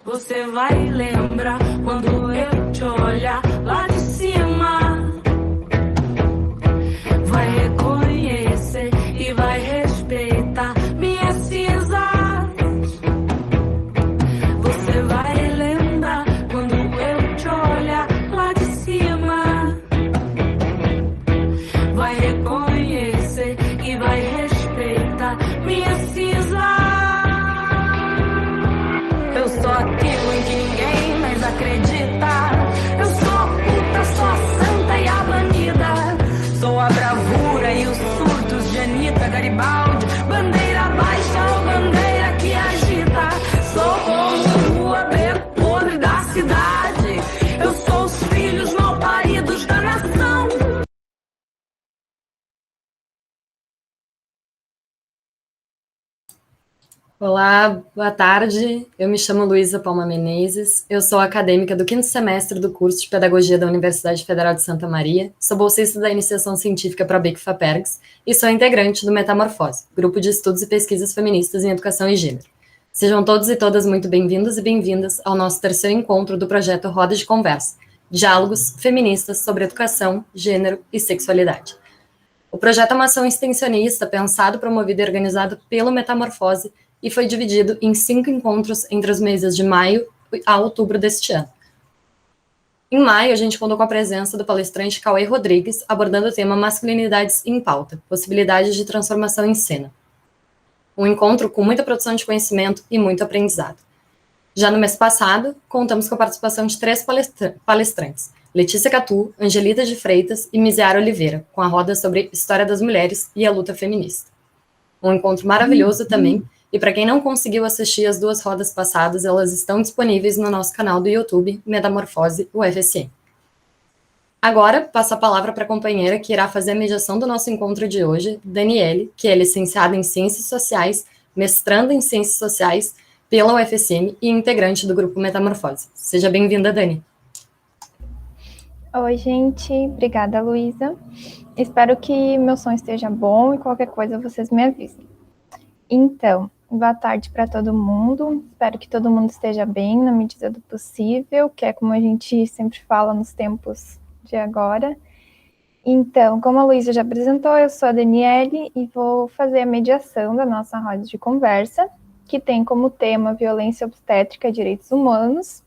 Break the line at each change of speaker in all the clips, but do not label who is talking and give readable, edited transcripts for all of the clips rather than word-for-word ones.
Você vai lembrar quando eu te olhar lá de cima. Vai reconhecer e vai respeitar minhas cinzas. Você vai lembrar quando eu te olhar lá de cima. Vai reconhecer e vai respeitar minhas cinzas. Eu sou aquilo em que ninguém mais acredita. Eu sou a puta, sou a santa e a banida. Sou a bravura e os surtos de Anitta Garibaldi. Bandeira baixa ou bandeira que agita. Sou o rua podre da cidade. Eu sou os filhos mal paridos da nação.
Olá, boa tarde. Eu me chamo Luísa Palma Menezes. Eu sou acadêmica do 5º semestre do curso de Pedagogia da Universidade Federal de Santa Maria. Sou bolsista da Iniciação Científica Probic Fapergs e sou integrante do Metamorfose, grupo de estudos e pesquisas feministas em educação e gênero. Sejam todos e todas muito bem-vindos e bem-vindas ao nosso terceiro encontro do projeto Roda de Conversa, Diálogos Feministas sobre Educação, Gênero e Sexualidade. O projeto é uma ação extensionista pensado, promovido e organizado pelo Metamorfose e foi dividido em 5 encontros entre os meses de maio a outubro deste ano. Em maio, a gente contou com a presença do palestrante Cauê Rodrigues, abordando o tema Masculinidades em Pauta, possibilidades de transformação em cena. Um encontro com muita produção de conhecimento e muito aprendizado. Já no mês passado, contamos com a participação de 3 palestrantes, Letícia Catu, Angelita de Freitas e Miziara Oliveira, com a roda sobre História das Mulheres e a luta feminista. Um encontro maravilhoso também, e para quem não conseguiu assistir as 2 rodas passadas, elas estão disponíveis no nosso canal do YouTube, Metamorfose UFSM. Agora, passo a palavra para a companheira que irá fazer a mediação do nosso encontro de hoje, Daniele, que é licenciada em Ciências Sociais, mestranda em Ciências Sociais pela UFSM e integrante do grupo Metamorfose. Seja bem-vinda, Dani.
Oi, gente. Obrigada, Luísa. Espero que meu som esteja bom e qualquer coisa vocês me avisem. Então, boa tarde para todo mundo. Espero que todo mundo esteja bem na medida do possível, que é como a gente sempre fala nos tempos de agora. Então, como a Luísa já apresentou, eu sou a Daniele e vou fazer a mediação da nossa roda de conversa, que tem como tema Violência Obstétrica e Direitos Humanos,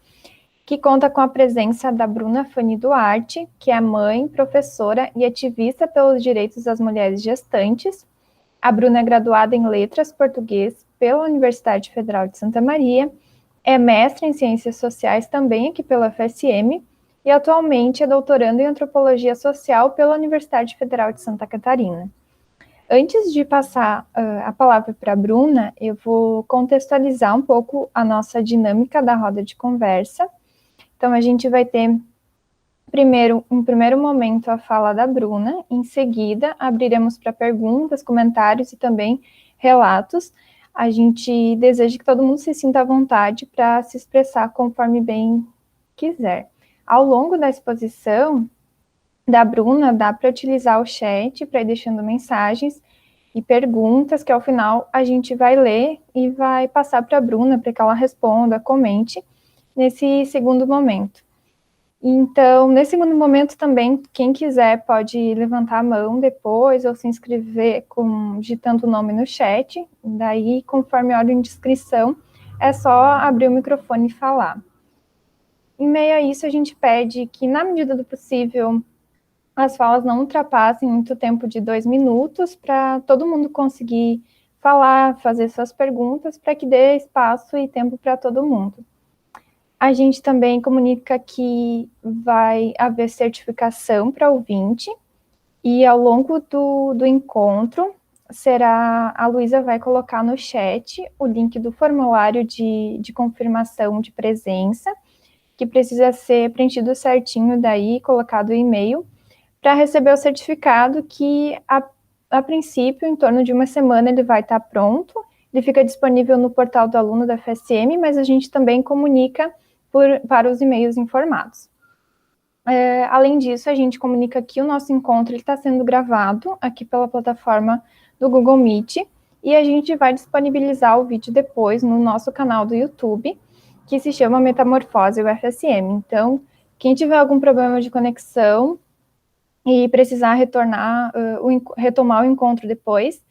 que conta com a presença da Bruna Fanny Duarte, que é mãe, professora e ativista pelos direitos das mulheres gestantes. A Bruna é graduada em Letras Português pela Universidade Federal de Santa Maria, é mestre em Ciências Sociais também aqui pela UFSM e atualmente é doutoranda em Antropologia Social pela Universidade Federal de Santa Catarina. Antes de passar a palavra para a Bruna, eu vou contextualizar um pouco a nossa dinâmica da roda de conversa. Então, a gente vai ter, em primeiro momento, a fala da Bruna, em seguida, abriremos para perguntas, comentários e também relatos. A gente deseja que todo mundo se sinta à vontade para se expressar conforme bem quiser. Ao longo da exposição da Bruna, dá para utilizar o chat para ir deixando mensagens e perguntas, que ao final a gente vai ler e vai passar para a Bruna para que ela responda, comente, nesse segundo momento. Então, nesse segundo momento também, quem quiser pode levantar a mão depois ou se inscrever digitando o nome no chat. Daí, conforme a ordem de inscrição, é só abrir o microfone e falar. Em meio a isso, a gente pede que, na medida do possível, as falas não ultrapassem muito tempo de 2 minutos, para todo mundo conseguir falar, fazer suas perguntas, para que dê espaço e tempo para todo mundo. A gente também comunica que vai haver certificação para ouvinte, e ao longo do encontro, a Luísa vai colocar no chat o link do formulário de confirmação de presença, que precisa ser preenchido certinho daí, colocado o e-mail, para receber o certificado que, a princípio, em torno de uma semana, ele vai estar pronto. Ele fica disponível no portal do aluno da FSM, mas a gente também comunica para os e-mails informados. Além disso, a gente comunica que o nosso encontro está sendo gravado aqui pela plataforma do Google Meet, e a gente vai disponibilizar o vídeo depois no nosso canal do YouTube. que se chama Metamorfose UFSM. Então, quem tiver algum problema de conexão e precisar retomar o encontro depois,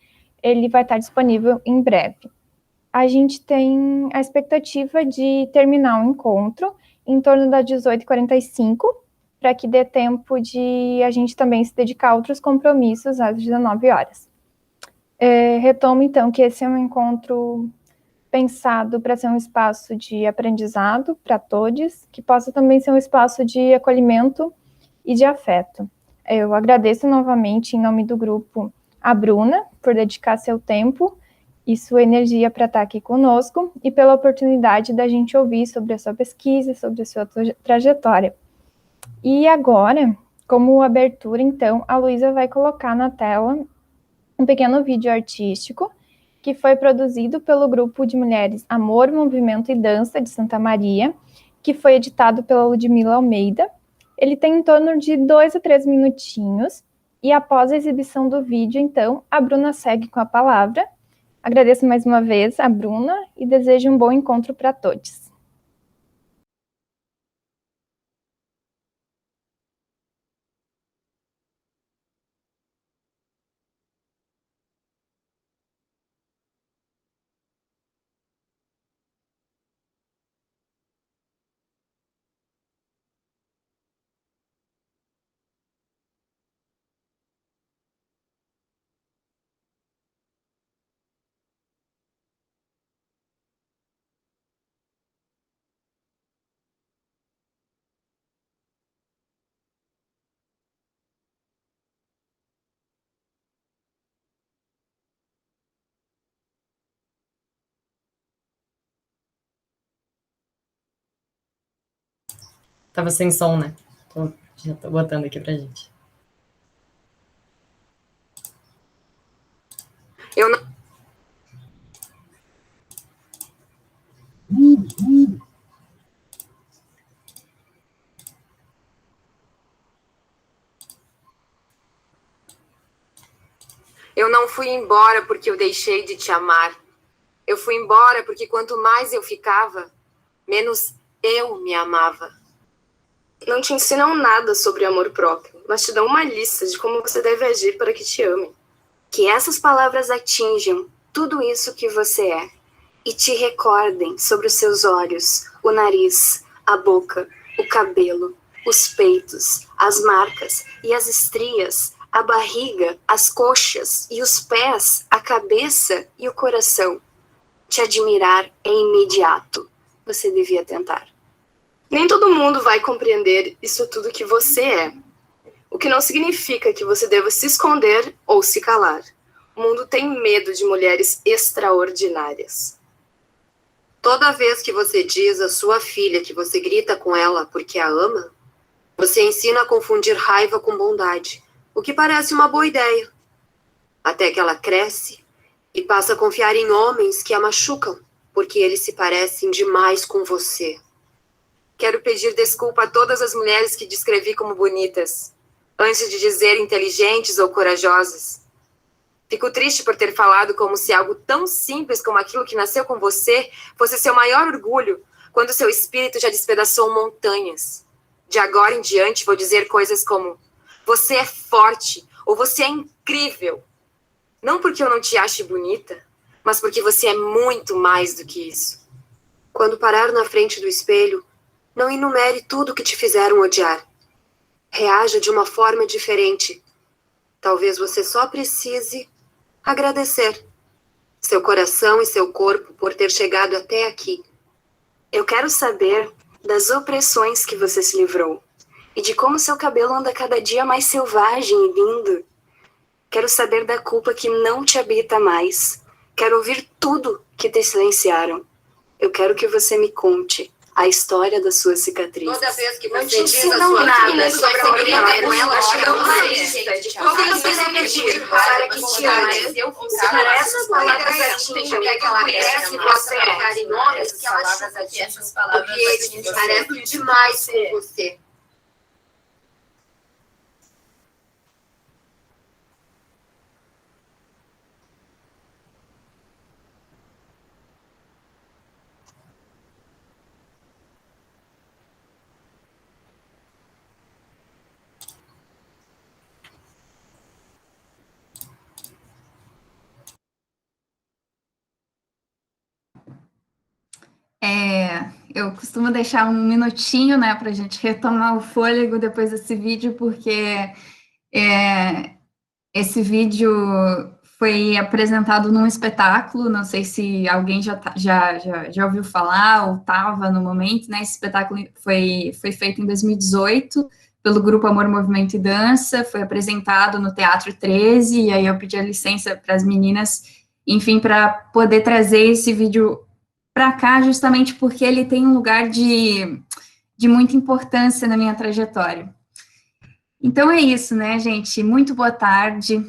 ele vai estar disponível em breve. A gente tem a expectativa de terminar o encontro em torno das 18h45, para que dê tempo de a gente também se dedicar a outros compromissos às 19 horas. Retomo, então, que esse é um encontro pensado para ser um espaço de aprendizado para todos, que possa também ser um espaço de acolhimento e de afeto. Eu agradeço novamente, em nome do grupo, a Bruna, por dedicar seu tempo e sua energia para estar aqui conosco, e pela oportunidade da gente ouvir sobre a sua pesquisa, sobre a sua trajetória. E agora, como abertura, então, a Luísa vai colocar na tela um pequeno vídeo artístico que foi produzido pelo grupo de mulheres Amor, Movimento e Dança de Santa Maria, que foi editado pela Ludmila Almeida. Ele tem em torno de 2 a 3 minutinhos, e após a exibição do vídeo, então, a Bruna segue com a palavra. Agradeço mais uma vez a Bruna e desejo um bom encontro para todos.
Tava sem som, né? Já tô botando aqui pra gente.
Eu não... Eu não fui embora porque eu deixei de te amar. Eu fui embora porque quanto mais eu ficava, menos eu me amava. Não te ensinam nada sobre amor próprio, mas te dão uma lista de como você deve agir para que te amem. Que essas palavras atinjam tudo isso que você é e te recordem sobre os seus olhos, o nariz, a boca, o cabelo, os peitos, as marcas e as estrias, a barriga, as coxas e os pés, a cabeça e o coração. Te admirar é imediato. Você devia tentar. Nem todo mundo vai compreender isso tudo que você é. O que não significa que você deva se esconder ou se calar. O mundo tem medo de mulheres extraordinárias. Toda vez que você diz à sua filha que você grita com ela porque a ama, você ensina a confundir raiva com bondade, o que parece uma boa ideia. Até que ela cresce e passa a confiar em homens que a machucam, porque eles se parecem demais com você. Quero pedir desculpa a todas as mulheres que descrevi como bonitas, antes de dizer inteligentes ou corajosas. Fico triste por ter falado como se algo tão simples como aquilo que nasceu com você fosse seu maior orgulho, quando seu espírito já despedaçou montanhas. De agora em diante vou dizer coisas como: você é forte, ou você é incrível. Não porque eu não te ache bonita, mas porque você é muito mais do que isso. Quando parar na frente do espelho, não enumere tudo que te fizeram odiar. Reaja de uma forma diferente. Talvez você só precise agradecer seu coração e seu corpo por ter chegado até aqui. Eu quero saber das opressões que você se livrou e de como seu cabelo anda cada dia mais selvagem e lindo. Quero saber da culpa que não te habita mais. Quero ouvir tudo que te silenciaram. Eu quero que você me conte a história das suas cicatrizes. Toda vez que você diz a sua filha sobre a mulher com ela, te dão uma lista de como você deve agir para que te ame. Essas palavras atingem o que ela quer que você é carinhosa, que ela chuta porque eles parecem demais com você.
Eu costumo deixar um minutinho, né, para a gente retomar o fôlego depois desse vídeo, porque esse vídeo foi apresentado num espetáculo, não sei se alguém já ouviu falar ou estava no momento, né? Esse espetáculo foi feito em 2018 pelo Grupo Amor, Movimento e Dança, foi apresentado no Teatro 13, e aí eu pedi a licença para as meninas, enfim, para poder trazer esse vídeo para cá, justamente porque ele tem um lugar de muita importância na minha trajetória. Então é isso, né, gente? Muito boa tarde.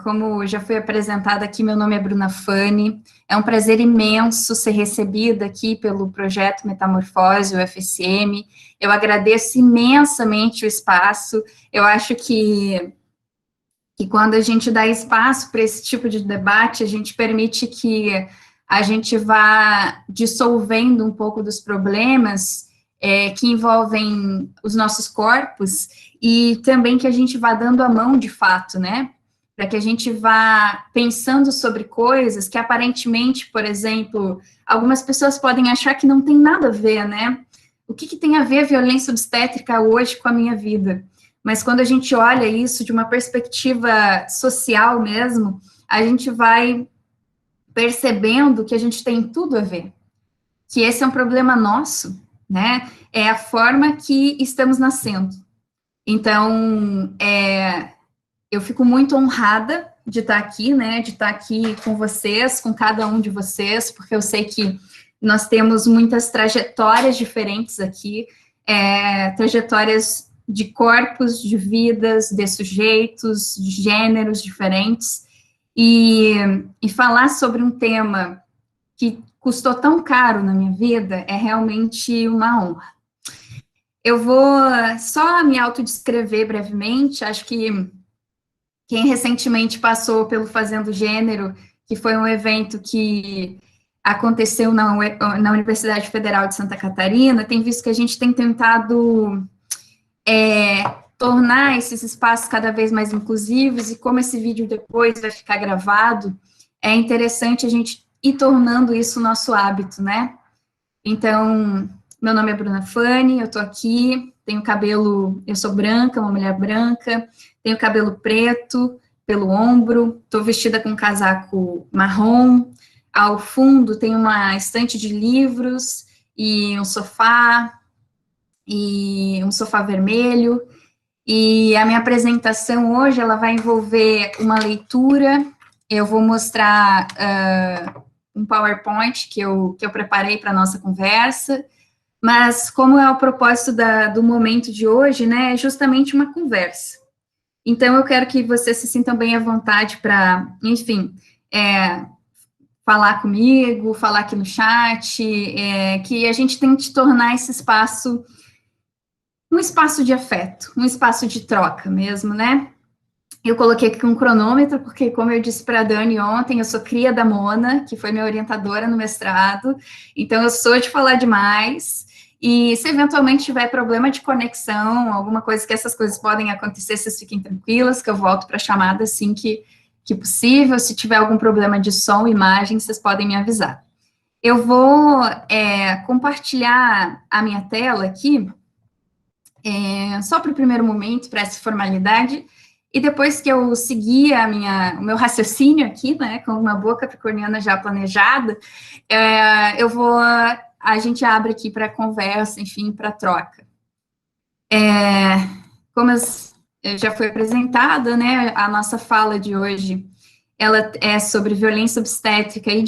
Como já foi apresentada aqui, meu nome é Bruna Fani. É um prazer imenso ser recebida aqui pelo projeto Metamorfose, o FSM. Eu agradeço imensamente o espaço. Eu acho que quando a gente dá espaço para esse tipo de debate, a gente permite que a gente vá dissolvendo um pouco dos problemas que envolvem os nossos corpos, e também que a gente vá dando a mão de fato, né? Para que a gente vá pensando sobre coisas que aparentemente, por exemplo, algumas pessoas podem achar que não tem nada a ver, né? O que tem a ver a violência obstétrica hoje com a minha vida? Mas quando a gente olha isso de uma perspectiva social mesmo, a gente vai percebendo que a gente tem tudo a ver, que esse é um problema nosso, né? É a forma que estamos nascendo. Então, eu fico muito honrada de estar aqui, né? De estar aqui com vocês, com cada um de vocês, porque eu sei que nós temos muitas trajetórias diferentes aqui, trajetórias de corpos, de vidas, de sujeitos, de gêneros diferentes, e falar sobre um tema que custou tão caro na minha vida é realmente uma honra. Eu vou só me autodescrever brevemente. Acho que quem recentemente passou pelo Fazendo Gênero, que foi um evento que aconteceu na Universidade Federal de Santa Catarina, tem visto que a gente tem tentado tornar esses espaços cada vez mais inclusivos, e como esse vídeo depois vai ficar gravado, é interessante a gente ir tornando isso nosso hábito, né? Então, meu nome é Bruna Fani, eu tô aqui, tenho cabelo, eu sou branca, uma mulher branca, tenho cabelo preto pelo ombro, tô vestida com um casaco marrom, ao fundo tem uma estante de livros e um sofá vermelho, e a minha apresentação hoje, ela vai envolver uma leitura. Eu vou mostrar um PowerPoint que eu preparei para a nossa conversa, mas como é o propósito do momento de hoje, né, é justamente uma conversa. Então, eu quero que vocês se sintam bem à vontade para, enfim, falar comigo, falar aqui no chat, que a gente tente tornar esse espaço um espaço de afeto, um espaço de troca mesmo, né? Eu coloquei aqui um cronômetro, porque, como eu disse para a Dani ontem, eu sou cria da Mona, que foi minha orientadora no mestrado, então eu sou de falar demais, e se eventualmente tiver problema de conexão, alguma coisa, que essas coisas podem acontecer, vocês fiquem tranquilas, que eu volto para a chamada assim que possível. Se tiver algum problema de som, imagem, vocês podem me avisar. Eu vou compartilhar a minha tela aqui, só para o primeiro momento, para essa formalidade, e depois que eu seguir o meu raciocínio aqui, né, com uma boa capricorniana já planejada, a gente abre aqui para conversa, enfim, para troca. Como já foi apresentada, né, a nossa fala de hoje, ela é sobre violência obstétrica e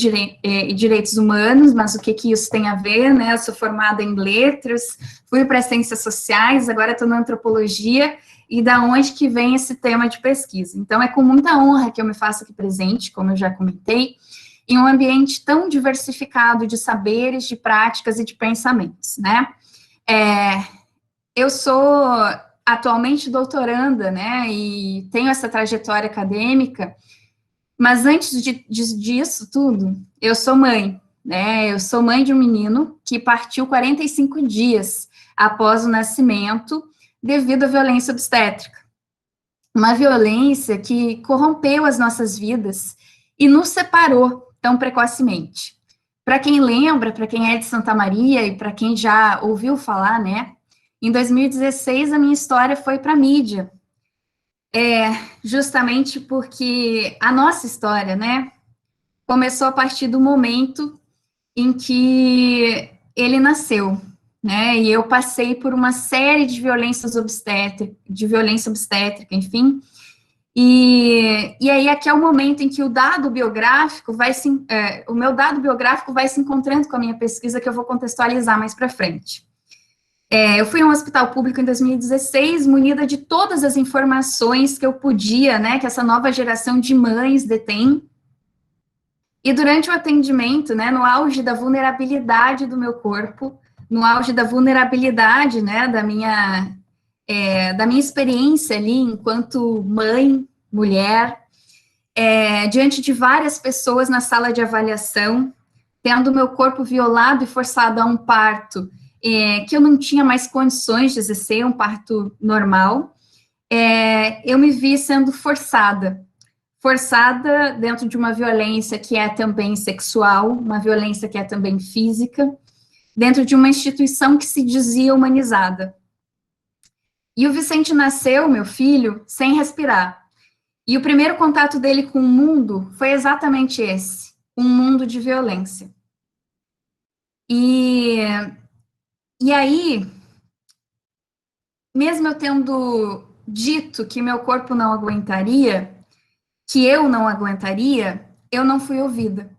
direitos humanos, mas o que isso tem a ver, né? Eu sou formada em letras, fui para ciências sociais, agora estou na antropologia, e da onde que vem esse tema de pesquisa. Então, é com muita honra que eu me faço aqui presente, como eu já comentei, em um ambiente tão diversificado de saberes, de práticas e de pensamentos, né? Eu sou atualmente doutoranda, né, e tenho essa trajetória acadêmica, mas antes disso tudo, eu sou mãe, né? Eu sou mãe de um menino que partiu 45 dias após o nascimento devido à violência obstétrica. Uma violência que corrompeu as nossas vidas e nos separou tão precocemente. Para quem lembra, para quem é de Santa Maria e para quem já ouviu falar, né, em 2016 a minha história foi para a mídia, justamente porque a nossa história, né, começou a partir do momento em que ele nasceu, né, e eu passei por uma série de violência obstétrica, enfim, e aí aqui é o momento em que o dado biográfico o meu dado biográfico vai se encontrando com a minha pesquisa, que eu vou contextualizar mais para frente. Eu fui a um hospital público em 2016, munida de todas as informações que eu podia, né, que essa nova geração de mães detém. E durante o atendimento, né, no auge da vulnerabilidade do meu corpo, no auge da vulnerabilidade, né, da minha experiência ali enquanto mãe, mulher, diante de várias pessoas na sala de avaliação, tendo meu corpo violado e forçado a um parto que eu não tinha mais condições de exercer, um parto normal, eu me vi sendo forçada dentro de uma violência que é também sexual, uma violência que é também física, dentro de uma instituição que se dizia humanizada. E o Vicente nasceu, meu filho, sem respirar. E o primeiro contato dele com o mundo foi exatamente esse, um mundo de violência. E aí, mesmo eu tendo dito que meu corpo não aguentaria, que eu não aguentaria, eu não fui ouvida.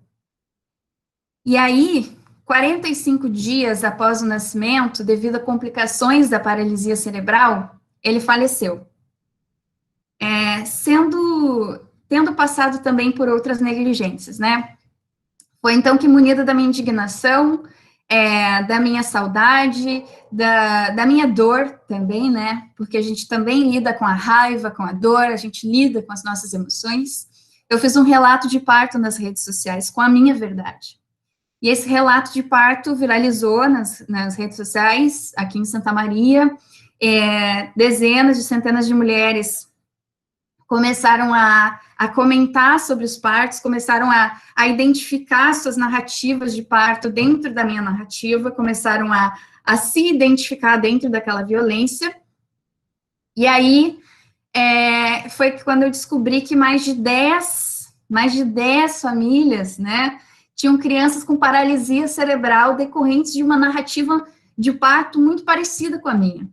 E aí, 45 dias após o nascimento, devido a complicações da paralisia cerebral, ele faleceu. Tendo passado também por outras negligências, né? Foi então que, munida da minha indignação, da minha saudade, da minha dor também, né? Porque a gente também lida com a raiva, com a dor, a gente lida com as nossas emoções. Eu fiz um relato de parto nas redes sociais, com a minha verdade. E esse relato de parto viralizou nas redes sociais, aqui em Santa Maria. Dezenas de centenas de mulheres começaram a comentar sobre os partos, começaram a identificar suas narrativas de parto dentro da minha narrativa, começaram a se identificar dentro daquela violência. E aí, foi quando eu descobri que mais de 10 famílias, né, tinham crianças com paralisia cerebral decorrentes de uma narrativa de parto muito parecida com a minha.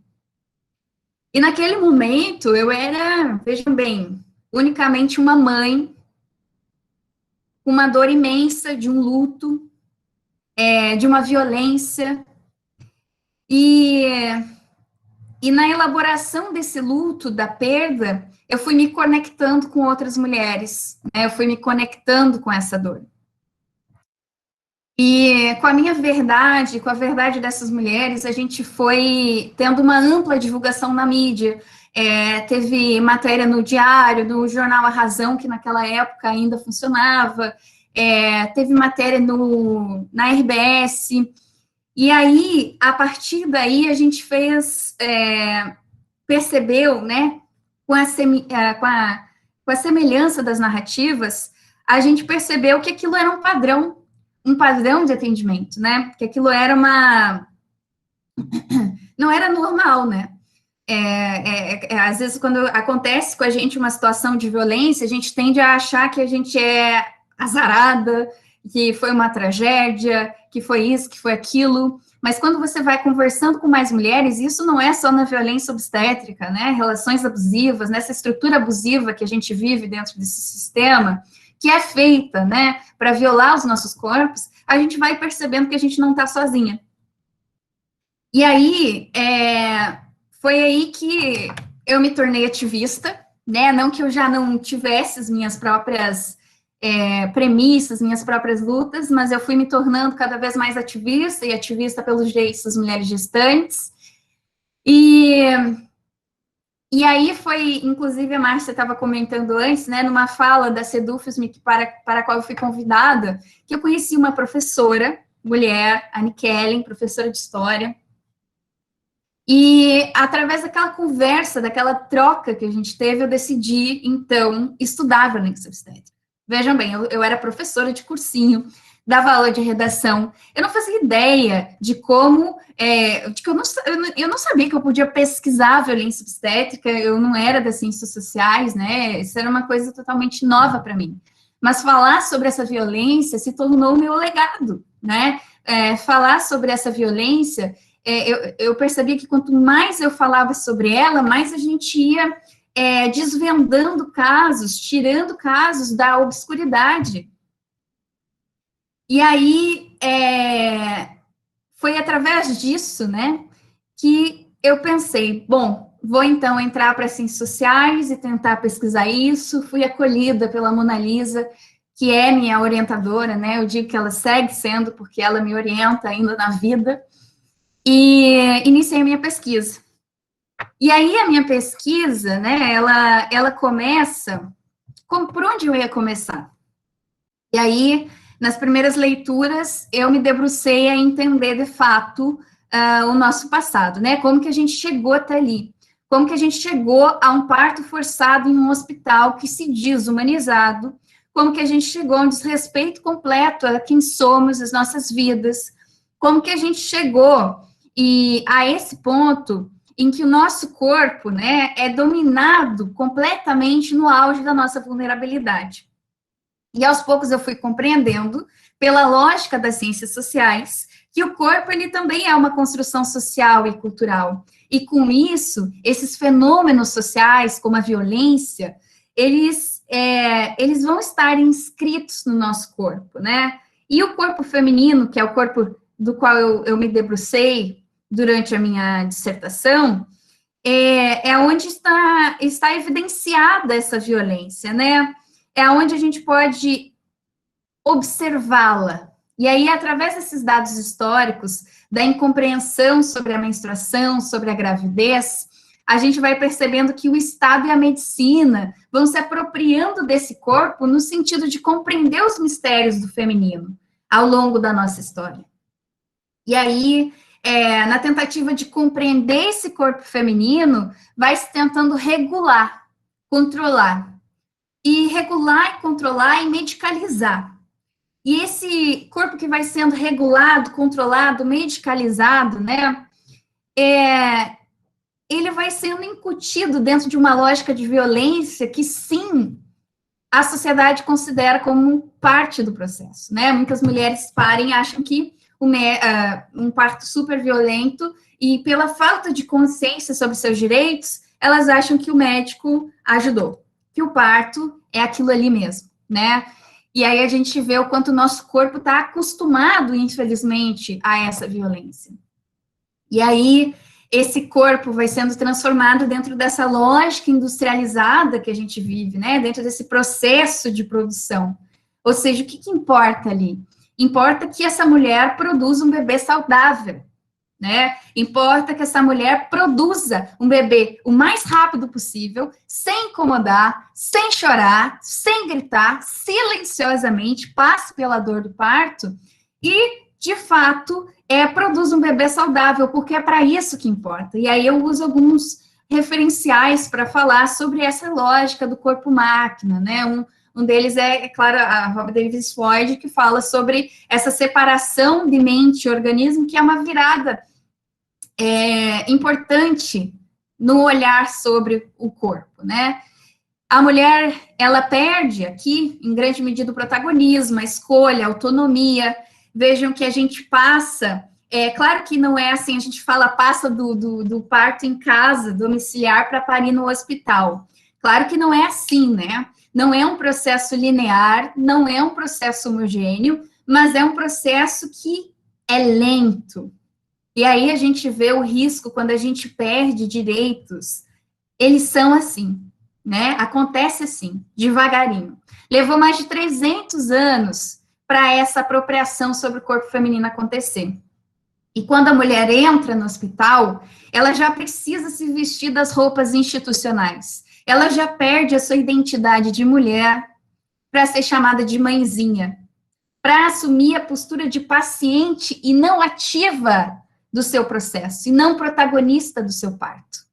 E naquele momento, eu era, vejam bem, unicamente uma mãe, com uma dor imensa, de um luto, de uma violência, e na elaboração desse luto, da perda, eu fui me conectando com outras mulheres, né, eu fui me conectando com essa dor. E com a minha verdade, com a verdade dessas mulheres, a gente foi tendo uma ampla divulgação na mídia. Teve matéria no Diário, no jornal A Razão, que naquela época ainda funcionava, teve matéria na RBS, e aí, a partir daí, a gente percebeu, né, com a semelhança das narrativas, a gente percebeu que aquilo era um padrão de atendimento, né, que aquilo era não era normal, né. Às vezes, quando acontece com a gente uma situação de violência, a gente tende a achar que a gente é azarada, que foi uma tragédia, que foi isso, que foi aquilo, mas quando você vai conversando com mais mulheres, isso não é só na violência obstétrica, né, relações abusivas, nessa estrutura abusiva que a gente vive dentro desse sistema, que é feita, né, para violar os nossos corpos, a gente vai percebendo que a gente não está sozinha. E aí, foi aí que eu me tornei ativista, né, não que eu já não tivesse as minhas próprias premissas, minhas próprias lutas, mas eu fui me tornando cada vez mais ativista, e ativista pelos direitos das mulheres gestantes, e aí foi, inclusive, a Márcia estava comentando antes, né, numa fala da Sedufismic para a qual eu fui convidada, que eu conheci uma professora, mulher, Anne Kellen, professora de História, e através daquela conversa, daquela troca que a gente teve, eu decidi, então, estudar violência obstétrica. Vejam bem, eu era professora de cursinho, dava aula de redação, eu não fazia ideia de como, de que eu não sabia que eu podia pesquisar a violência obstétrica, eu não era das ciências sociais, né, isso era uma coisa totalmente nova para mim. Mas falar sobre essa violência se tornou o meu legado, né, falar sobre essa violência, eu percebia que quanto mais eu falava sobre ela, mais a gente ia desvendando casos, tirando casos da obscuridade. E aí, foi através disso, né, que eu pensei, bom, vou então entrar para ciências sociais e tentar pesquisar isso. Fui acolhida pela Mona Lisa, que é minha orientadora, né, eu digo que ela segue sendo, porque ela me orienta ainda na vida, e iniciei a minha pesquisa. E aí, a minha pesquisa, né, ela começa, por onde eu ia começar? E aí, nas primeiras leituras, eu me debrucei a entender, de fato, o nosso passado, né? Como que a gente chegou até ali? Como que a gente chegou a um parto forçado em um hospital que se diz humanizado? Como que a gente chegou a um desrespeito completo a quem somos, as nossas vidas? Como que a gente chegou a esse ponto em que o nosso corpo, né, é dominado completamente no auge da nossa vulnerabilidade? E aos poucos eu fui compreendendo, pela lógica das ciências sociais, que o corpo ele também é uma construção social e cultural. E com isso, esses fenômenos sociais, como a violência, eles vão estar inscritos no nosso corpo, né? E o corpo feminino, que é o corpo do qual eu me debrucei durante a minha dissertação, é onde está evidenciada essa violência, né? É onde a gente pode observá-la. E aí, através desses dados históricos, da incompreensão sobre a menstruação, sobre a gravidez, a gente vai percebendo que o Estado e a medicina vão se apropriando desse corpo no sentido de compreender os mistérios do feminino ao longo da nossa história. E aí, na tentativa de compreender esse corpo feminino, vai se tentando regular, controlar. E regular, e controlar e medicalizar. E esse corpo que vai sendo regulado, controlado, medicalizado, né, ele vai sendo incutido dentro de uma lógica de violência que, sim, a sociedade considera como parte do processo, né? Muitas mulheres parem e acham que um parto super violento e, pela falta de consciência sobre seus direitos, elas acham que o médico ajudou, que o parto é aquilo ali mesmo, né? E aí a gente vê o quanto o nosso corpo está acostumado, infelizmente, a essa violência. E aí esse corpo vai sendo transformado dentro dessa lógica industrializada que a gente vive, né? Dentro desse processo de produção. Ou seja, o que importa ali? Importa que essa mulher produza um bebê saudável, né? Importa que essa mulher produza um bebê o mais rápido possível, sem incomodar, sem chorar, sem gritar, silenciosamente, passe pela dor do parto e, de fato, produza um bebê saudável, porque é para isso que importa. E aí eu uso alguns referenciais para falar sobre essa lógica do corpo-máquina, né? Um deles claro, a Robert Davis Floyd, que fala sobre essa separação de mente e organismo, que é uma virada importante no olhar sobre o corpo, né? A mulher, ela perde aqui, em grande medida, o protagonismo, a escolha, a autonomia. Vejam que a gente passa, claro que não é assim, a gente passa do parto em casa, domiciliar, para parir no hospital. Claro que não é assim, né? Não é um processo linear, não é um processo homogêneo, mas é um processo que é lento. E aí a gente vê o risco quando a gente perde direitos. Eles são assim, né? Acontece assim, devagarinho. Levou mais de 300 anos para essa apropriação sobre o corpo feminino acontecer. E quando a mulher entra no hospital, ela já precisa se vestir das roupas institucionais. Ela já perde a sua identidade de mulher para ser chamada de mãezinha, para assumir a postura de paciente e não ativa do seu processo, e não protagonista do seu parto.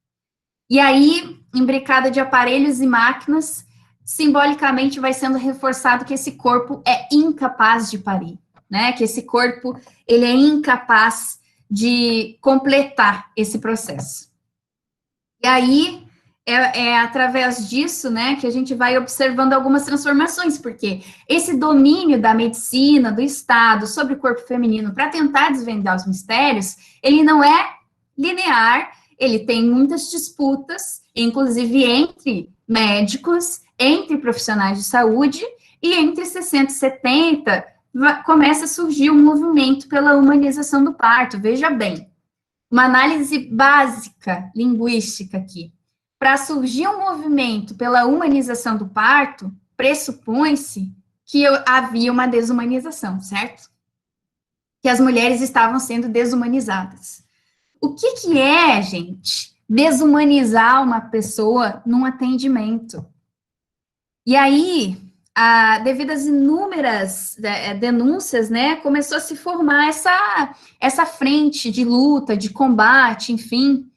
E aí, imbricada de aparelhos e máquinas, simbolicamente vai sendo reforçado que esse corpo é incapaz de parir. né? Que esse corpo, ele é incapaz de completar esse processo. E aí, é através disso, né, que a gente vai observando algumas transformações, porque esse domínio da medicina, do Estado, sobre o corpo feminino, para tentar desvendar os mistérios, ele não é linear, ele tem muitas disputas, inclusive entre médicos, entre profissionais de saúde, e entre 60 e 70, começa a surgir um movimento pela humanização do parto. Veja bem, uma análise básica linguística aqui. Para surgir um movimento pela humanização do parto, pressupõe-se que havia uma desumanização, certo? Que as mulheres estavam sendo desumanizadas. O que é, gente, desumanizar uma pessoa num atendimento? E aí, devido às inúmeras denúncias, né, começou a se formar essa frente de luta, de combate, enfim,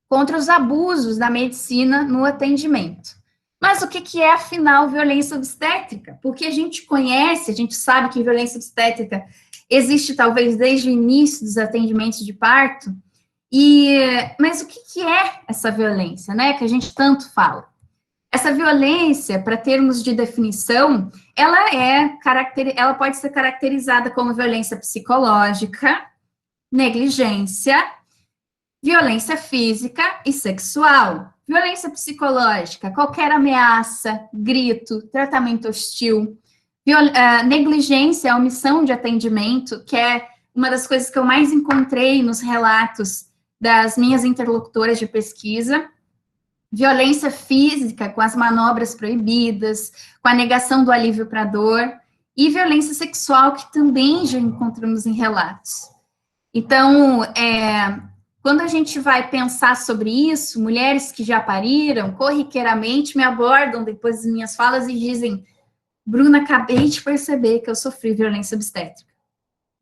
contra os abusos da medicina no atendimento. Mas o que é, afinal, violência obstétrica? Porque a gente conhece, a gente sabe que violência obstétrica existe talvez desde o início dos atendimentos de parto, mas o que é essa violência, né, que a gente tanto fala? Essa violência, para termos de definição, ela pode ser caracterizada como violência psicológica, negligência, violência física e sexual. Violência psicológica, qualquer ameaça, grito, tratamento hostil. Negligência, omissão de atendimento, que é uma das coisas que eu mais encontrei nos relatos das minhas interlocutoras de pesquisa. Violência física, com as manobras proibidas, com a negação do alívio para a dor, e violência sexual, que também já encontramos em relatos. Então, quando a gente vai pensar sobre isso, mulheres que já pariram, corriqueiramente me abordam depois das minhas falas e dizem: Bruna, acabei de perceber que eu sofri violência obstétrica.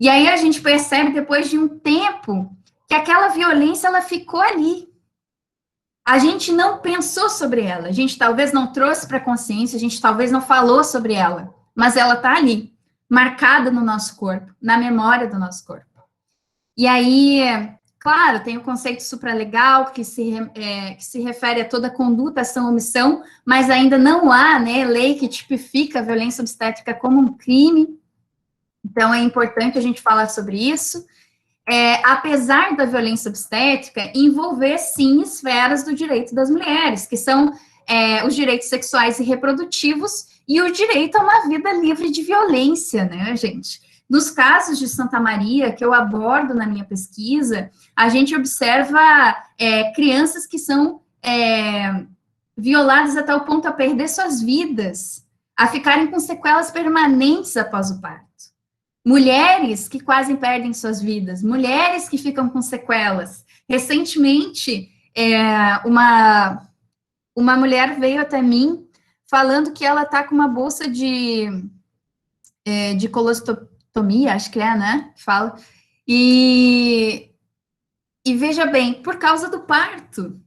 E aí a gente percebe, depois de um tempo, que aquela violência, ela ficou ali. A gente não pensou sobre ela, a gente talvez não trouxe para a consciência, a gente talvez não falou sobre ela, mas ela está ali, marcada no nosso corpo, na memória do nosso corpo. E aí, claro, tem o conceito supralegal, que se refere a toda conduta, ação, omissão, mas ainda não há, né, lei que tipifica a violência obstétrica como um crime. Então, é importante a gente falar sobre isso. Apesar da violência obstétrica envolver, sim, esferas do direito das mulheres, que são os direitos sexuais e reprodutivos e o direito a uma vida livre de violência, né, gente? Nos casos de Santa Maria, que eu abordo na minha pesquisa, a gente observa crianças que são violadas até o ponto a perder suas vidas, a ficarem com sequelas permanentes após o parto. Mulheres que quase perdem suas vidas, mulheres que ficam com sequelas. Recentemente, uma mulher veio até mim falando que ela está com uma bolsa de colostomia, acho que né? Fala. E veja bem, por causa do parto.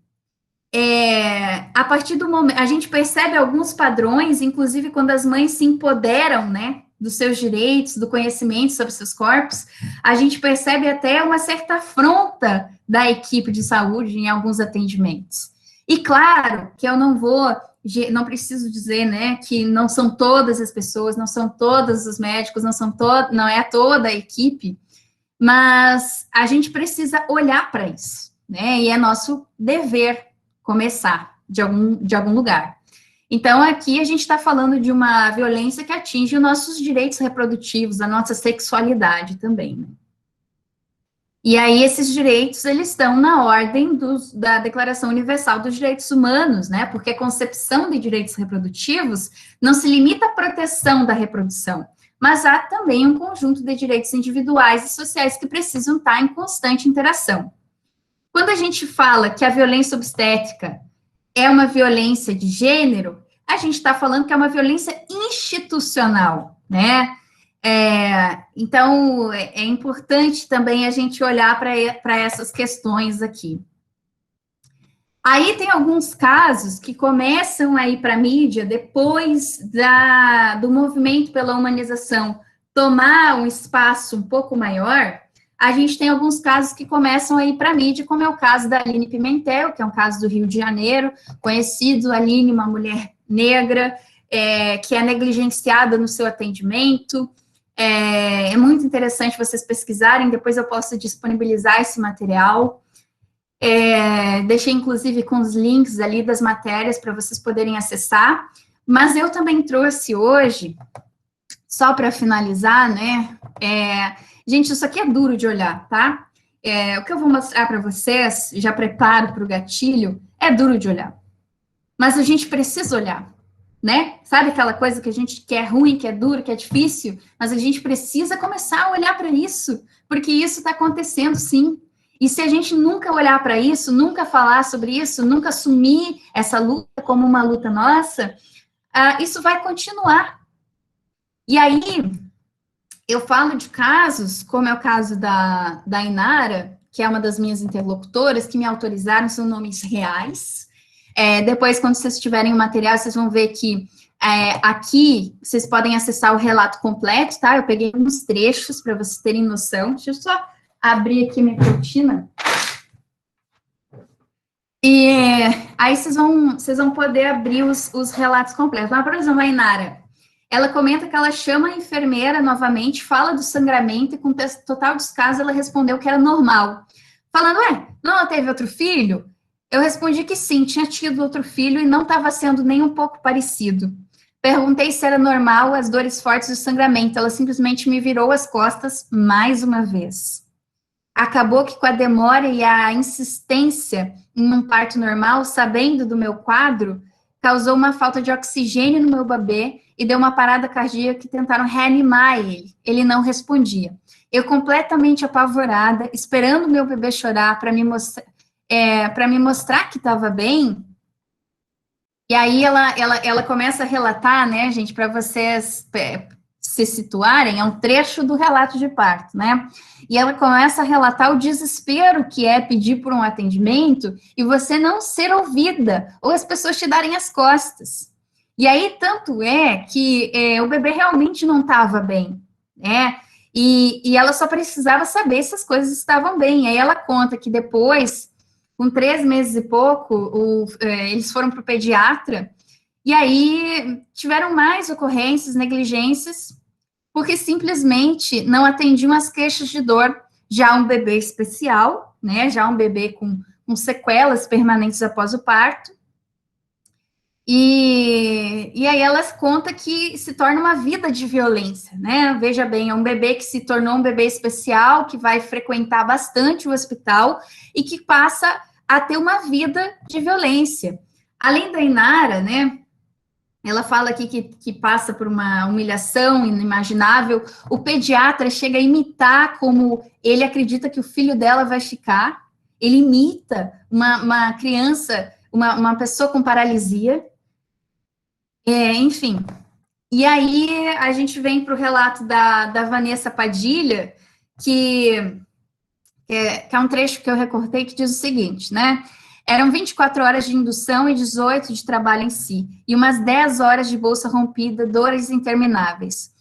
A partir do momento, a gente percebe alguns padrões, inclusive quando as mães se empoderam, né, dos seus direitos, do conhecimento sobre seus corpos, a gente percebe até uma certa afronta da equipe de saúde em alguns atendimentos. E claro que eu não preciso dizer, né, que não são todas as pessoas, não são todos os médicos, não é toda a equipe, mas a gente precisa olhar para isso, né, e é nosso dever começar de algum lugar. Então, aqui a gente está falando de uma violência que atinge os nossos direitos reprodutivos, a nossa sexualidade também, né? E aí, esses direitos, eles estão na ordem da Declaração Universal dos Direitos Humanos, né? Porque a concepção de direitos reprodutivos não se limita à proteção da reprodução, mas há também um conjunto de direitos individuais e sociais que precisam estar em constante interação. Quando a gente fala que a violência obstétrica é uma violência de gênero, a gente está falando que é uma violência institucional, né? Então, é importante também a gente olhar para essas questões aqui. Aí tem alguns casos que começam a ir para a mídia depois do movimento pela humanização tomar um espaço um pouco maior. A gente tem alguns casos que começam a ir para a mídia, como é o caso da Aline Pimentel, que é um caso do Rio de Janeiro, conhecido, Aline, uma mulher negra, que é negligenciada no seu atendimento. É muito interessante vocês pesquisarem, depois eu posso disponibilizar esse material. Deixei, inclusive, com os links ali das matérias para vocês poderem acessar, mas eu também trouxe hoje, só para finalizar, né, gente, isso aqui é duro de olhar, tá? O que eu vou mostrar para vocês, já preparo para o gatilho, é duro de olhar, mas a gente precisa olhar, né? Sabe aquela coisa que a gente que é ruim, que é duro, que é difícil, mas a gente precisa começar a olhar para isso, porque isso está acontecendo, sim. E se a gente nunca olhar para isso, nunca falar sobre isso, nunca assumir essa luta como uma luta nossa, isso vai continuar. E aí, eu falo de casos, como é o caso da Inara, que é uma das minhas interlocutoras, que me autorizaram, são nomes reais. Depois, quando vocês tiverem o material, vocês vão ver que aqui vocês podem acessar o relato completo, tá? Eu peguei uns trechos para vocês terem noção. Deixa eu só abrir aqui minha cortina. E aí vocês vão poder abrir os relatos completos. Mas, por exemplo, a Inara, ela comenta que ela chama a enfermeira novamente, fala do sangramento, e com o total descaso ela respondeu que era normal. Falando, não teve outro filho? Eu respondi que sim, tinha tido outro filho e não estava sendo nem um pouco parecido. Perguntei se era normal as dores fortes do sangramento, ela simplesmente me virou as costas mais uma vez. Acabou que com a demora e a insistência em um parto normal, sabendo do meu quadro, causou uma falta de oxigênio no meu bebê e deu uma parada cardíaca que tentaram reanimar ele. Ele não respondia. Eu completamente apavorada, esperando meu bebê chorar para me mostrar que estava bem. E aí ela começa a relatar, né, gente, para vocês se situarem, é um trecho do relato de parto, né? E ela começa a relatar o desespero que é pedir por um atendimento e você não ser ouvida, ou as pessoas te darem as costas. E aí, tanto é que o bebê realmente não estava bem, né? E ela só precisava saber se as coisas estavam bem. Aí ela conta que depois, com 3 meses e pouco, eles foram para o pediatra, e aí tiveram mais ocorrências, negligências, porque simplesmente não atendiam as queixas de dor. Já um bebê especial, né? Já um bebê com sequelas permanentes após o parto. E aí elas contam que se torna uma vida de violência, né? Veja bem, é um bebê que se tornou um bebê especial, que vai frequentar bastante o hospital e que passa a ter uma vida de violência. Além da Inara, né? Ela fala aqui que passa por uma humilhação inimaginável. O pediatra chega a imitar como ele acredita que o filho dela vai ficar. Ele imita uma criança, uma pessoa com paralisia. Enfim. E aí a gente vem para o relato da Vanessa Padilha, que é um trecho que eu recortei que diz o seguinte, né? Eram 24 horas de indução e 18 de trabalho em si, e umas 10 horas de bolsa rompida, dores intermináveis.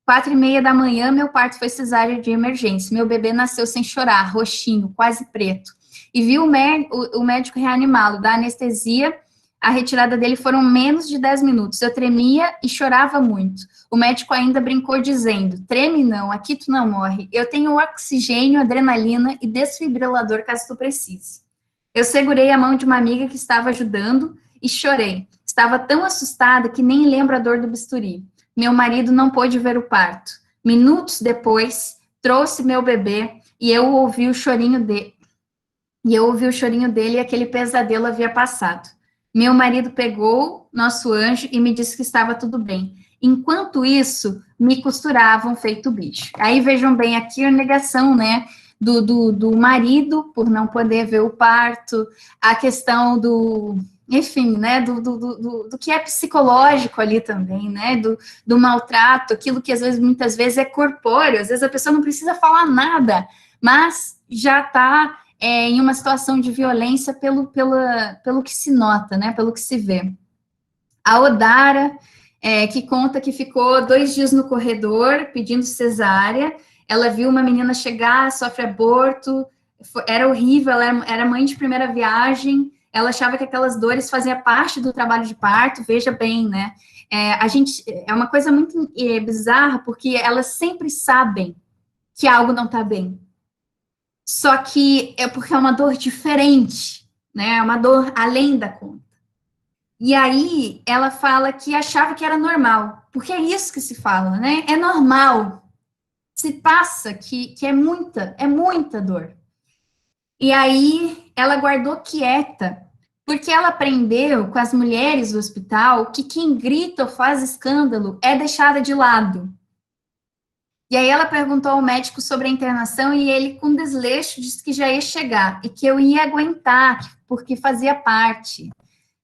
4:30 da manhã, meu parto foi cesárea de emergência. Meu bebê nasceu sem chorar, roxinho, quase preto. E vi o médico reanimá-lo, da anestesia. A retirada dele foram menos de 10 minutos. Eu tremia e chorava muito. O médico ainda brincou dizendo, treme não, aqui tu não morre. Eu tenho oxigênio, adrenalina e desfibrilador caso tu precise. Eu segurei a mão de uma amiga que estava ajudando e chorei. Estava tão assustada que nem lembro a dor do bisturi. Meu marido não pôde ver o parto. Minutos depois, trouxe meu bebê e eu ouvi o chorinho dele. E aquele pesadelo havia passado. Meu marido pegou nosso anjo e me disse que estava tudo bem. Enquanto isso, me costuravam feito bicho. Aí vejam bem aqui a negação, né? Do marido por não poder ver o parto, a questão enfim, né, do que é psicológico ali também, né, do maltrato, aquilo que muitas vezes é corpóreo, às vezes a pessoa não precisa falar nada, mas já está em uma situação de violência pelo que se nota, né, pelo que se vê. A Odara, que conta que ficou 2 dias no corredor pedindo cesárea, ela viu uma menina chegar, sofre aborto, era horrível, ela era mãe de primeira viagem, ela achava que aquelas dores faziam parte do trabalho de parto, veja bem, né? É uma coisa muito bizarra, porque elas sempre sabem que algo não está bem. Só que é porque é uma dor diferente, né? É uma dor além da conta. E aí ela fala que achava que era normal, porque é isso que se fala, né? É normal. Se passa que é muita dor. E aí ela guardou quieta, porque ela aprendeu com as mulheres do hospital que quem grita ou faz escândalo é deixada de lado. E aí ela perguntou ao médico sobre a internação e ele, com desleixo, disse que já ia chegar e que eu ia aguentar, porque fazia parte.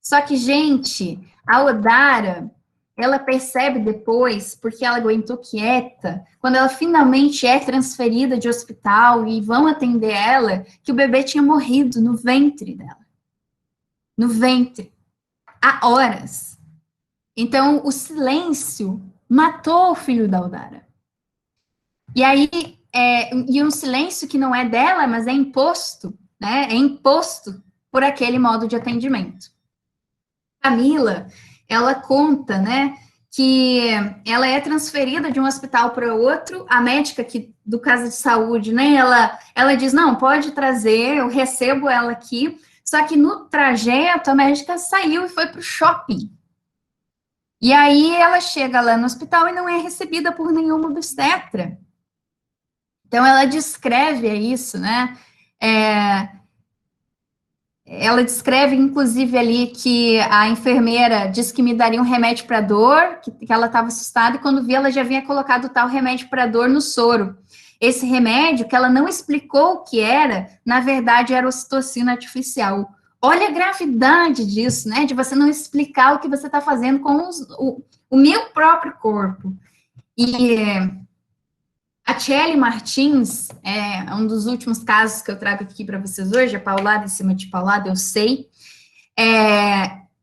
Só que, gente, a Odara, ela percebe depois, porque ela aguentou quieta, quando ela finalmente é transferida de hospital e vão atender ela, que o bebê tinha morrido no ventre dela. No ventre. Há horas. Então, o silêncio matou o filho da Odara. E aí, e um silêncio que não é dela, mas é imposto, né? É imposto por aquele modo de atendimento. Camila, ela conta, né, que ela é transferida de um hospital para outro, a médica do casa de saúde, né, ela diz, não, pode trazer, eu recebo ela aqui, só que no trajeto a médica saiu e foi para o shopping. E aí ela chega lá no hospital e não é recebida por nenhuma obstetra. Então ela descreve isso, né, ela descreve, inclusive, ali que a enfermeira disse que me daria um remédio para dor, que ela estava assustada, e quando vi, ela já havia colocado tal remédio para dor no soro. Esse remédio, que ela não explicou o que era, na verdade, era ocitocina artificial. Olha a gravidade disso, né? De você não explicar o que você está fazendo com o meu próprio corpo. E a Tiele Martins, é um dos últimos casos que eu trago aqui para vocês hoje, é paulada em cima de paulada, eu sei.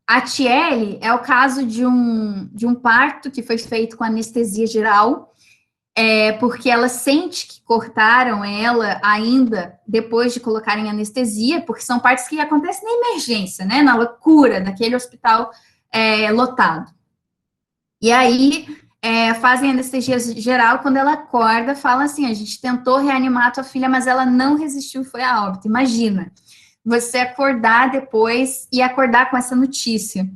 A Tiele é o caso de um parto que foi feito com anestesia geral, porque ela sente que cortaram ela ainda depois de colocarem anestesia, porque são partos que acontecem na emergência, né, na loucura daquele hospital lotado. E aí fazem anestesia geral, quando ela acorda, fala assim, a gente tentou reanimar a tua filha, mas ela não resistiu, foi a óbito. Imagina, você acordar depois e acordar com essa notícia.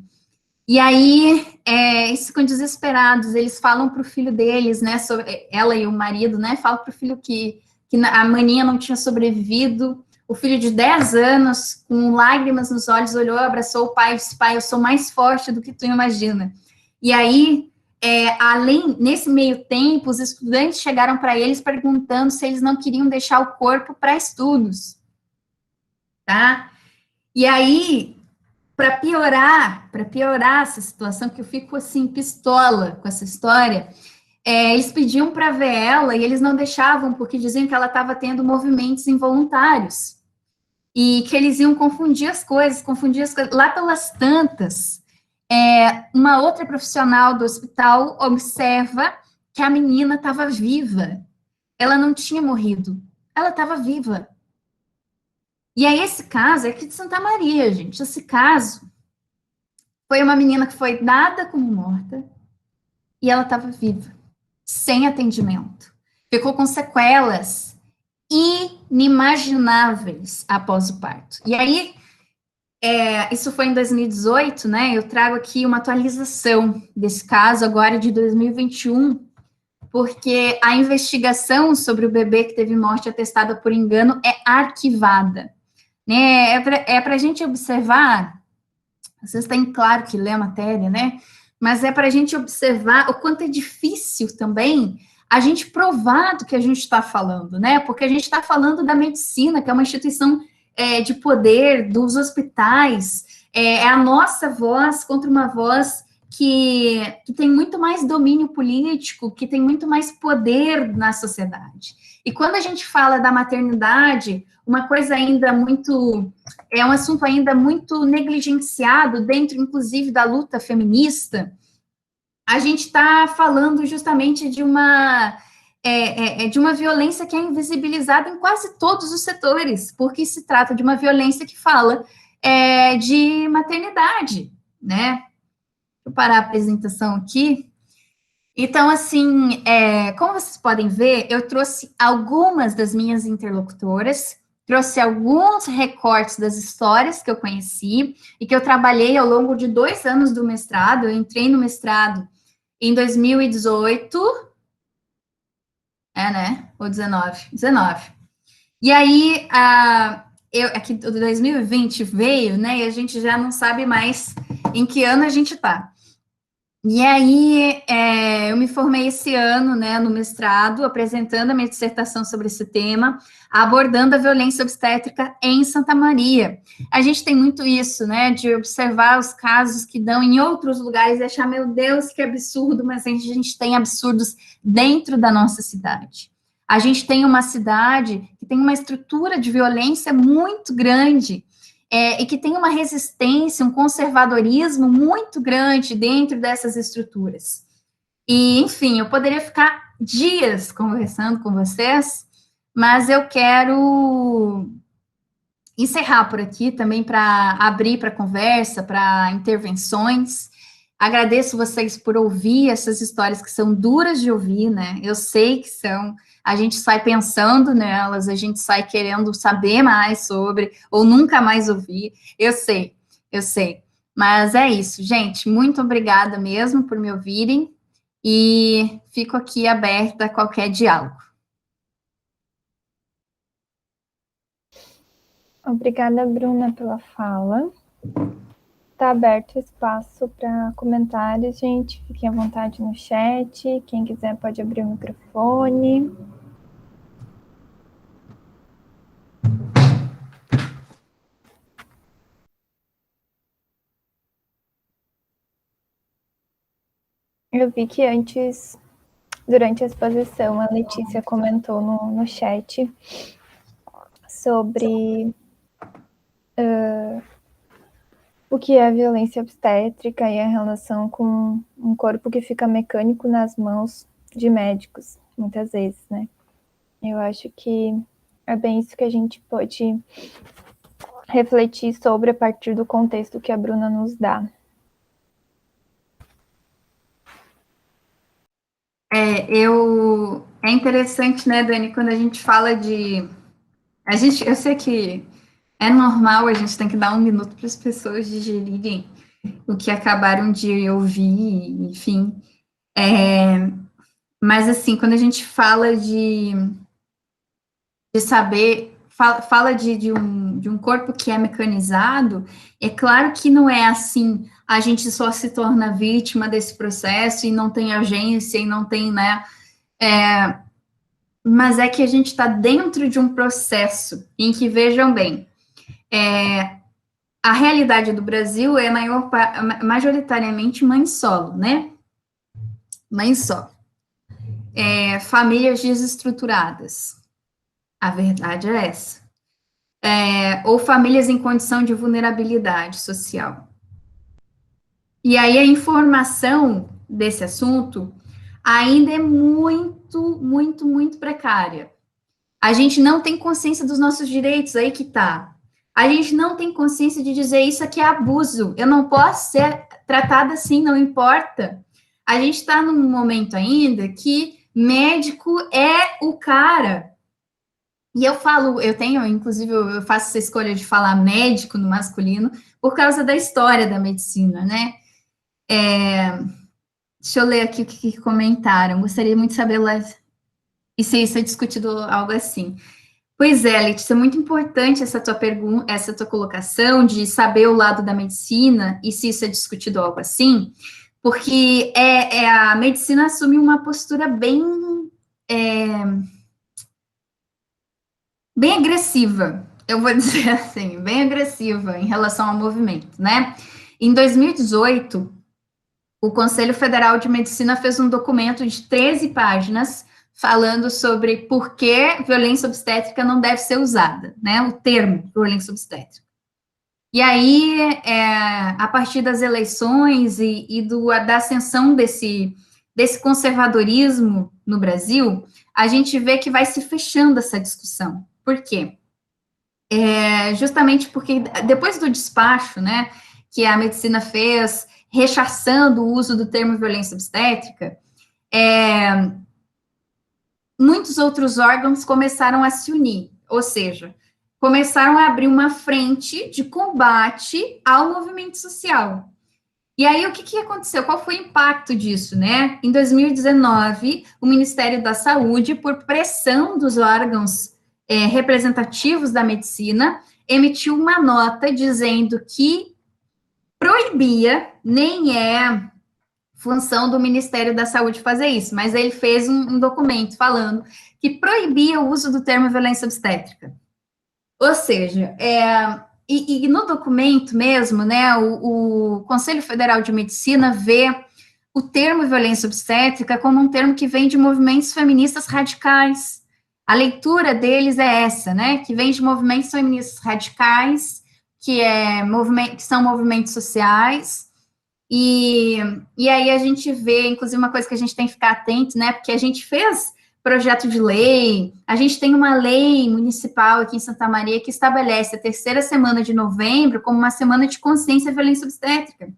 E aí, eles ficam desesperados, eles falam para o filho deles, né, ela e o marido, né, falam para o filho que a maninha não tinha sobrevivido. O filho de 10 anos, com lágrimas nos olhos, olhou, abraçou o pai e disse, pai, eu sou mais forte do que tu imagina. E aí, nesse meio tempo, os estudantes chegaram para eles perguntando se eles não queriam deixar o corpo para estudos, tá? E aí, para piorar essa situação, que eu fico assim, pistola com essa história, eles pediam para ver ela e eles não deixavam, porque diziam que ela estava tendo movimentos involuntários e que eles iam confundir as coisas. Lá pelas tantas, uma outra profissional do hospital observa que a menina estava viva. Ela não tinha morrido, ela estava viva. E aí esse caso é aqui de Santa Maria, gente. Esse caso foi uma menina que foi dada como morta e ela estava viva, sem atendimento. Ficou com sequelas inimagináveis após o parto. E aí, isso foi em 2018, né? Eu trago aqui uma atualização desse caso agora de 2021, porque a investigação sobre o bebê que teve morte atestada por engano é arquivada. Né? É para a gente observar, vocês têm claro que lê a matéria, né? Mas é para a gente observar o quanto é difícil também a gente provar do que a gente está falando, né? Porque a gente está falando da medicina, que é uma instituição de poder, dos hospitais, é a nossa voz contra uma voz que tem muito mais domínio político, que tem muito mais poder na sociedade. E quando a gente fala da maternidade, uma coisa ainda muito, é um assunto ainda muito negligenciado dentro, inclusive, da luta feminista, a gente está falando justamente de de uma violência que é invisibilizada em quase todos os setores, porque se trata de uma violência que fala de maternidade, né? Vou parar a apresentação aqui. Então, assim, como vocês podem ver, eu trouxe algumas das minhas interlocutoras, trouxe alguns recortes das histórias que eu conheci e que eu trabalhei ao longo de 2 anos do mestrado. Eu entrei no mestrado em 2018, né? Ou 19? 19. E aí, aqui 2020 veio, né? E a gente já não sabe mais em que ano a gente está. E aí, eu me formei esse ano, né, no mestrado, apresentando a minha dissertação sobre esse tema, abordando a violência obstétrica em Santa Maria. A gente tem muito isso, né, de observar os casos que dão em outros lugares e achar, meu Deus, que absurdo, mas a gente tem absurdos dentro da nossa cidade. A gente tem uma cidade que tem uma estrutura de violência muito grande, e que tem uma resistência, um conservadorismo muito grande dentro dessas estruturas. E, enfim, eu poderia ficar dias conversando com vocês, mas eu quero encerrar por aqui também para abrir para conversa, para intervenções. Agradeço vocês por ouvir essas histórias que são duras de ouvir, né? Eu sei que são. A gente sai pensando nelas, a gente sai querendo saber mais sobre, ou nunca mais ouvir. Eu sei. Mas é isso, gente. Muito obrigada mesmo por me ouvirem e fico aqui aberta a qualquer diálogo.
Obrigada, Bruna, pela fala. Está aberto o espaço para comentários, gente. Fiquem à vontade no chat. Quem quiser pode abrir o microfone. Eu vi que antes, durante a exposição, a Letícia comentou no chat sobre o que é a violência obstétrica e a relação com um corpo que fica mecânico nas mãos de médicos, muitas vezes, né? Eu acho que é bem isso que a gente pode refletir sobre a partir do contexto que a Bruna nos dá.
É interessante, né, Dani, quando a gente fala de... eu sei que é normal, a gente tem que dar um minuto para as pessoas digerirem o que acabaram de ouvir, enfim. Mas, assim, quando a gente fala de saber, fala de um corpo que é mecanizado, é claro que não é assim, a gente só se torna vítima desse processo e não tem agência e não tem, né, mas é que a gente está dentro de um processo em que, vejam bem, a realidade do Brasil é majoritariamente mãe solo, né? Mãe solo. Famílias desestruturadas. A verdade é essa. Ou famílias em condição de vulnerabilidade social. E aí a informação desse assunto ainda é muito, muito, muito precária. A gente não tem consciência dos nossos direitos, aí que tá. A gente não tem consciência de dizer isso aqui é abuso, eu não posso ser tratada assim, não importa. A gente está num momento ainda que médico é o cara. E eu inclusive, eu faço essa escolha de falar médico no masculino por causa da história da medicina, né? Deixa eu ler aqui o que comentaram. Gostaria muito de saber e se isso é discutido algo assim. Pois é, Letícia, é muito importante essa tua pergunta, essa tua colocação de saber o lado da medicina e se isso é discutido algo assim, porque a medicina assume uma postura bem agressiva, eu vou dizer assim, bem agressiva em relação ao movimento, né? Em 2018, o Conselho Federal de Medicina fez um documento de 13 páginas falando sobre por que violência obstétrica não deve ser usada, né? O termo violência obstétrica. E aí, a partir das eleições da ascensão desse conservadorismo no Brasil, a gente vê que vai se fechando essa discussão. Por quê? Justamente porque depois do despacho, né, que a medicina fez, rechaçando o uso do termo violência obstétrica, muitos outros órgãos começaram a se unir, ou seja, começaram a abrir uma frente de combate ao movimento social. E aí, o que aconteceu? Qual foi o impacto disso, né? Em 2019, o Ministério da Saúde, por pressão dos órgãos representativos da medicina, emitiu uma nota dizendo que proibia, nem é função do Ministério da Saúde fazer isso, mas ele fez um documento falando que proibia o uso do termo violência obstétrica. Ou seja, e no documento mesmo, né, o Conselho Federal de Medicina vê o termo violência obstétrica como um termo que vem de movimentos feministas radicais. A leitura deles é essa, né, que vem de movimentos feministas radicais, que são movimentos sociais, e aí a gente vê, inclusive, uma coisa que a gente tem que ficar atento, né, porque a gente fez projeto de lei, a gente tem uma lei municipal aqui em Santa Maria que estabelece a 3ª semana de novembro como uma semana de consciência à violência obstétrica.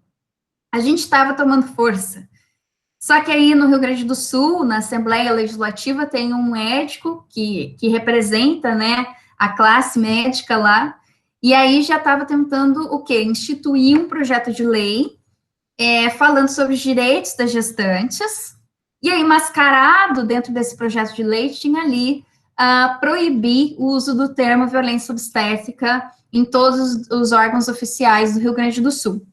A gente estava tomando força. Só que aí no Rio Grande do Sul, na Assembleia Legislativa, tem um médico que representa, né, a classe médica lá, e aí já estava tentando o quê? Instituir um projeto de lei falando sobre os direitos das gestantes, e aí mascarado dentro desse projeto de lei tinha ali proibir o uso do termo violência obstétrica em todos os órgãos oficiais do Rio Grande do Sul.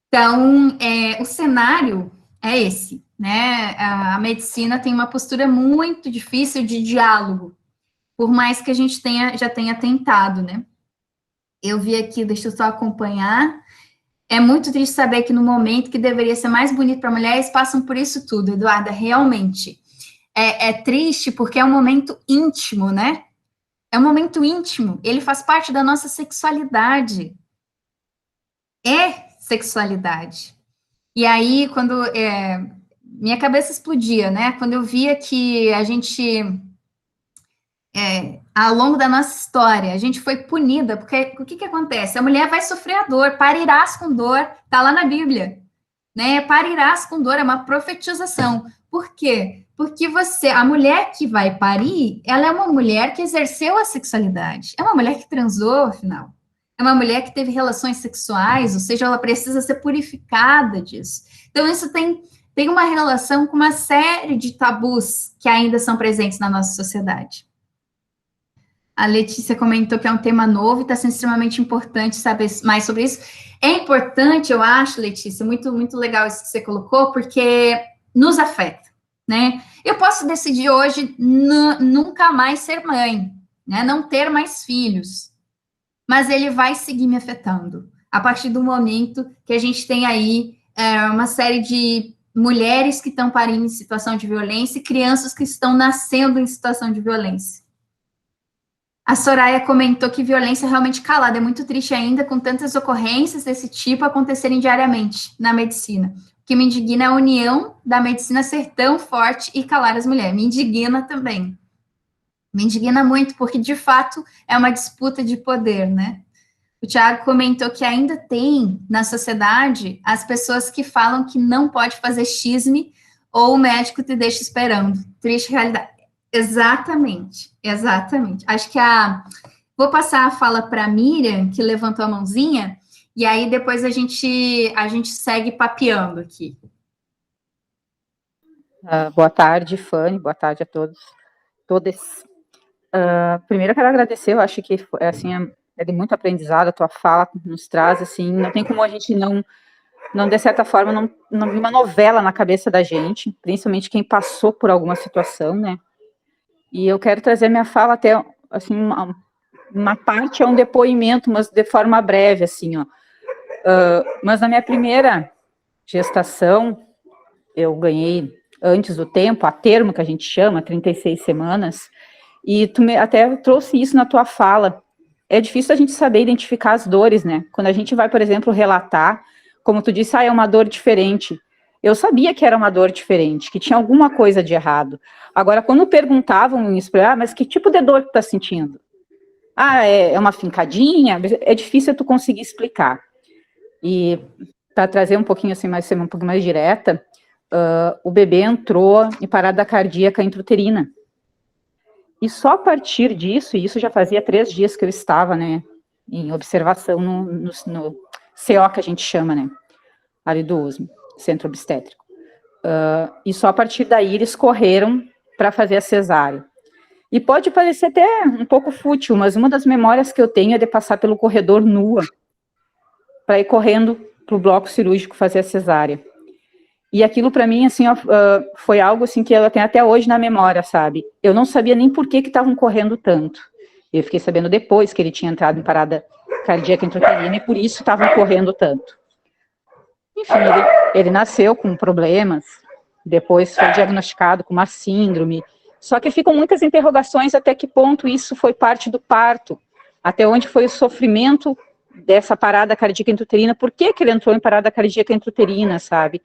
Então, o cenário é esse, né? A medicina tem uma postura muito difícil de diálogo, por mais que a gente já tenha tentado, né? Eu vi aqui, deixa eu só acompanhar. É muito triste saber que no momento que deveria ser mais bonito para mulheres, passam por isso tudo, Eduarda, realmente. É triste porque é um momento íntimo, né? É um momento íntimo, ele faz parte da nossa sexualidade. É sexualidade. E aí, quando minha cabeça explodia, né? Quando eu via que a gente, ao longo da nossa história, a gente foi punida, porque o que acontece? A mulher vai sofrer a dor, parirás com dor, tá lá na Bíblia, né? Parirás com dor, é uma profetização. Por quê? Porque a mulher que vai parir, ela é uma mulher que exerceu a sexualidade, é uma mulher que transou, afinal. É uma mulher que teve relações sexuais, ou seja, ela precisa ser purificada disso. Então, isso tem uma relação com uma série de tabus que ainda são presentes na nossa sociedade. A Letícia comentou que é um tema novo e está sendo extremamente importante saber mais sobre isso. É importante, eu acho, Letícia, muito, muito legal isso que você colocou, porque nos afeta, né? Eu posso decidir hoje nunca mais ser mãe, né? Não ter mais filhos. Mas ele vai seguir me afetando, a partir do momento que a gente tem aí uma série de mulheres que estão parindo em situação de violência e crianças que estão nascendo em situação de violência. A Soraya comentou que violência é realmente calada, é muito triste ainda com tantas ocorrências desse tipo acontecerem diariamente na medicina. O que me indigna é a união da medicina ser tão forte e calar as mulheres, me indigna também. Me indigna muito, porque, de fato, é uma disputa de poder, né? O Thiago comentou que ainda tem, na sociedade, as pessoas que falam que não pode fazer xisme ou o médico te deixa esperando. Triste realidade. Exatamente, exatamente. Acho que vou passar a fala para a Miriam, que levantou a mãozinha, e aí depois a gente segue papeando aqui.
Boa tarde, Fanny, boa tarde a todos, todas. Primeiro eu quero agradecer, eu acho que assim, é de muito aprendizado, a tua fala nos traz, assim, não tem como a gente não de certa forma, não vir uma novela na cabeça da gente, principalmente quem passou por alguma situação, né, e eu quero trazer minha fala até, assim, uma parte é um depoimento, mas de forma breve, assim, ó, mas na minha primeira gestação, eu ganhei antes do tempo, a termo que a gente chama, 36 semanas, e tu até trouxe isso na tua fala. É difícil a gente saber identificar as dores, né? Quando a gente vai, por exemplo, relatar, como tu disse, é uma dor diferente. Eu sabia que era uma dor diferente, que tinha alguma coisa de errado. Agora, quando perguntavam isso, mas que tipo de dor tu tá sentindo? É uma fincadinha? É difícil tu conseguir explicar. E para trazer um pouquinho assim, ser um pouco mais direta, o bebê entrou em parada cardíaca intrauterina. E só a partir disso, e isso já fazia 3 dias que eu estava, né, em observação no CO, que a gente chama, né, ali do USM, Centro Obstétrico. E só a partir daí eles correram para fazer a cesárea. E pode parecer até um pouco fútil, mas uma das memórias que eu tenho é de passar pelo corredor nua, para ir correndo para o bloco cirúrgico fazer a cesárea. E aquilo para mim, assim, foi algo assim que eu tenho até hoje na memória, sabe? Eu não sabia nem por que estavam correndo tanto. Eu fiquei sabendo depois que ele tinha entrado em parada cardíaca intrauterina e por isso estavam correndo tanto. Enfim, ele nasceu com problemas, depois foi diagnosticado com uma síndrome. Só que ficam muitas interrogações até que ponto isso foi parte do parto, até onde foi o sofrimento dessa parada cardíaca intrauterina, por que ele entrou em parada cardíaca intrauterina, sabe?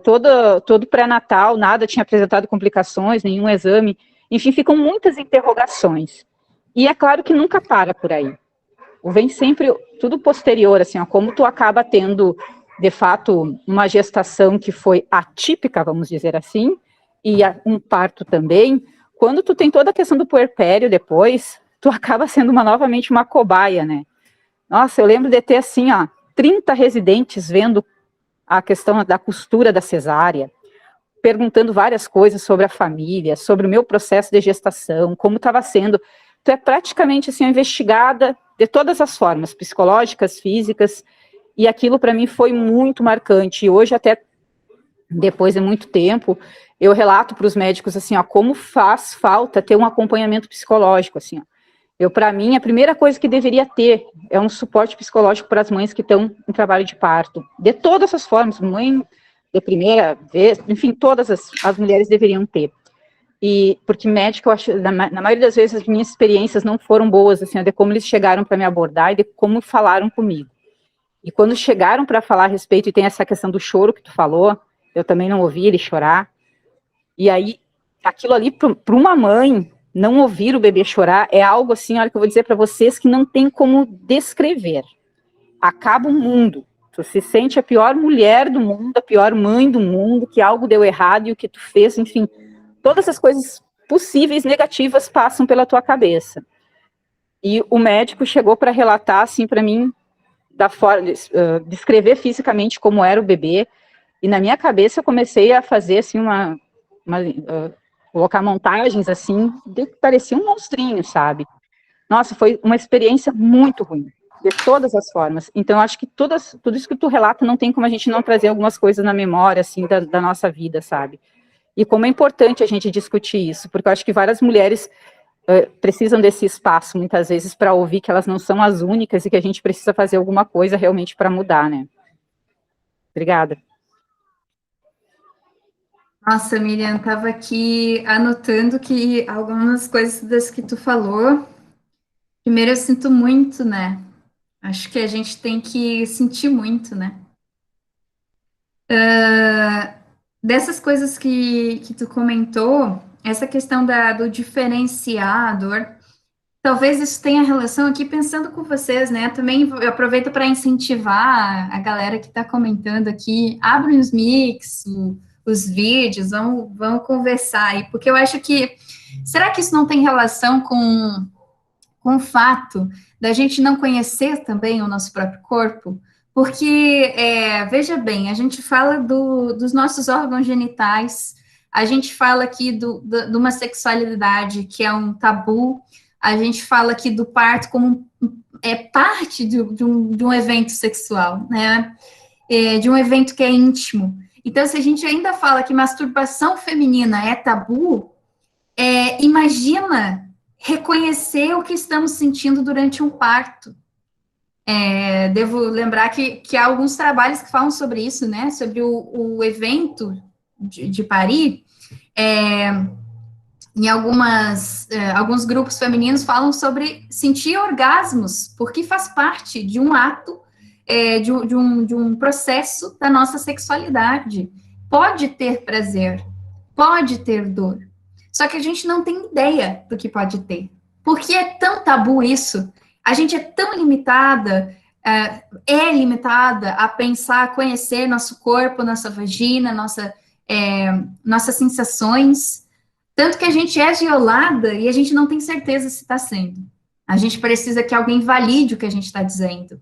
Todo pré-natal, nada tinha apresentado complicações, nenhum exame, enfim, ficam muitas interrogações. E é claro que nunca para por aí. Vem sempre tudo posterior, assim, como tu acaba tendo, de fato, uma gestação que foi atípica, vamos dizer assim, e um parto também, quando tu tem toda a questão do puerpério depois, tu acaba sendo novamente uma cobaia, né? Nossa, eu lembro de ter, assim, 30 residentes vendo a questão da costura da cesárea, perguntando várias coisas sobre a família, sobre o meu processo de gestação, como estava sendo. Tu é praticamente, assim, investigada de todas as formas, psicológicas, físicas, e aquilo para mim foi muito marcante. E hoje, até depois de muito tempo, eu relato para os médicos, assim, como faz falta ter um acompanhamento psicológico, assim, para mim, a primeira coisa que deveria ter é um suporte psicológico para as mães que estão em trabalho de parto, de todas as formas, mãe de primeira vez, enfim, todas as mulheres deveriam ter. E porque médico, eu acho, na maioria das vezes, as minhas experiências não foram boas, assim, de como eles chegaram para me abordar e de como falaram comigo. E quando chegaram para falar a respeito, e tem essa questão do choro que tu falou, eu também não ouvi ele chorar, e aí, aquilo ali, para uma mãe, não ouvir o bebê chorar, é algo assim, olha, que eu vou dizer para vocês, que não tem como descrever. Acaba o mundo. Tu se sente a pior mulher do mundo, a pior mãe do mundo, que algo deu errado e o que tu fez, enfim, todas as coisas possíveis negativas passam pela tua cabeça. E o médico chegou para relatar, assim, para mim, descrever fisicamente como era o bebê, e na minha cabeça eu comecei a fazer, assim, colocar montagens, assim, que parecia um monstrinho, sabe? Nossa, foi uma experiência muito ruim, de todas as formas. Então, eu acho que tudo isso que tu relata, não tem como a gente não trazer algumas coisas na memória, assim, da nossa vida, sabe? E como é importante a gente discutir isso, porque eu acho que várias mulheres precisam desse espaço, muitas vezes, para ouvir que elas não são as únicas e que a gente precisa fazer alguma coisa realmente para mudar, né? Obrigada.
Nossa, Miriam, estava aqui anotando que algumas coisas das que tu falou, primeiro eu sinto muito, né? Acho que a gente tem que sentir muito, né? Dessas coisas que tu comentou, essa questão do diferenciar a dor, talvez isso tenha relação aqui, pensando com vocês, né? Também eu aproveito para incentivar a galera que está comentando aqui, abre os mix, os vídeos, vamos conversar aí, porque eu acho que, será que isso não tem relação com o fato da gente não conhecer também o nosso próprio corpo? Porque, veja bem, a gente fala dos nossos órgãos genitais, a gente fala aqui de uma sexualidade que é um tabu, a gente fala aqui do parto como parte de um evento sexual, né? De um evento que é íntimo. Então, se a gente ainda fala que masturbação feminina é tabu, imagina reconhecer o que estamos sentindo durante um parto. Devo lembrar que há alguns trabalhos que falam sobre isso, né? Sobre o evento de Paris. Em alguns grupos femininos falam sobre sentir orgasmos, porque faz parte de um ato, de um processo da nossa sexualidade. Pode ter prazer, pode ter dor, só que a gente não tem ideia do que pode ter. Porque é tão tabu isso, a gente é tão limitada, limitada a pensar, a conhecer nosso corpo, nossa vagina, nossas sensações, tanto que a gente é violada e a gente não tem certeza se está sendo. A gente precisa que alguém valide o que a gente está dizendo.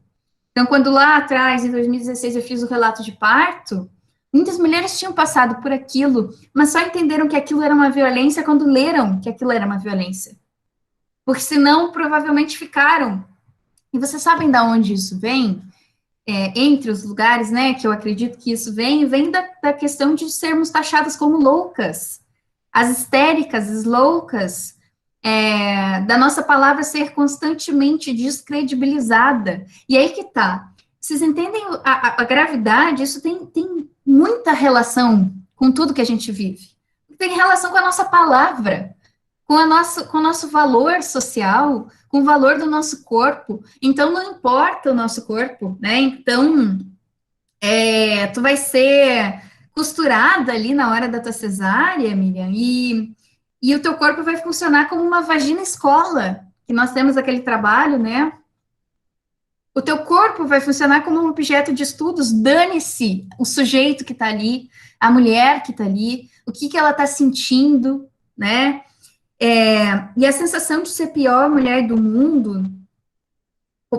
Então, quando lá atrás, em 2016, eu fiz o relato de parto, muitas mulheres tinham passado por aquilo, mas só entenderam que aquilo era uma violência quando leram que aquilo era uma violência. Porque senão, provavelmente ficaram. E vocês sabem de onde isso vem? Entre os lugares, né, que eu acredito que isso vem da questão de sermos taxadas como loucas. As histéricas, as loucas, da nossa palavra ser constantemente descredibilizada. E aí que tá. Vocês entendem a gravidade? Isso tem muita relação com tudo que a gente vive. Tem relação com a nossa palavra, com o nosso valor social, com o valor do nosso corpo. Então, não importa o nosso corpo, né? Então, tu vai ser costurada ali na hora da tua cesárea, Miriam, e o teu corpo vai funcionar como uma vagina escola, que nós temos aquele trabalho, né? O teu corpo vai funcionar como um objeto de estudos, dane-se o sujeito que está ali, a mulher que está ali, o que ela está sentindo, né? E a sensação de ser pior mulher do mundo,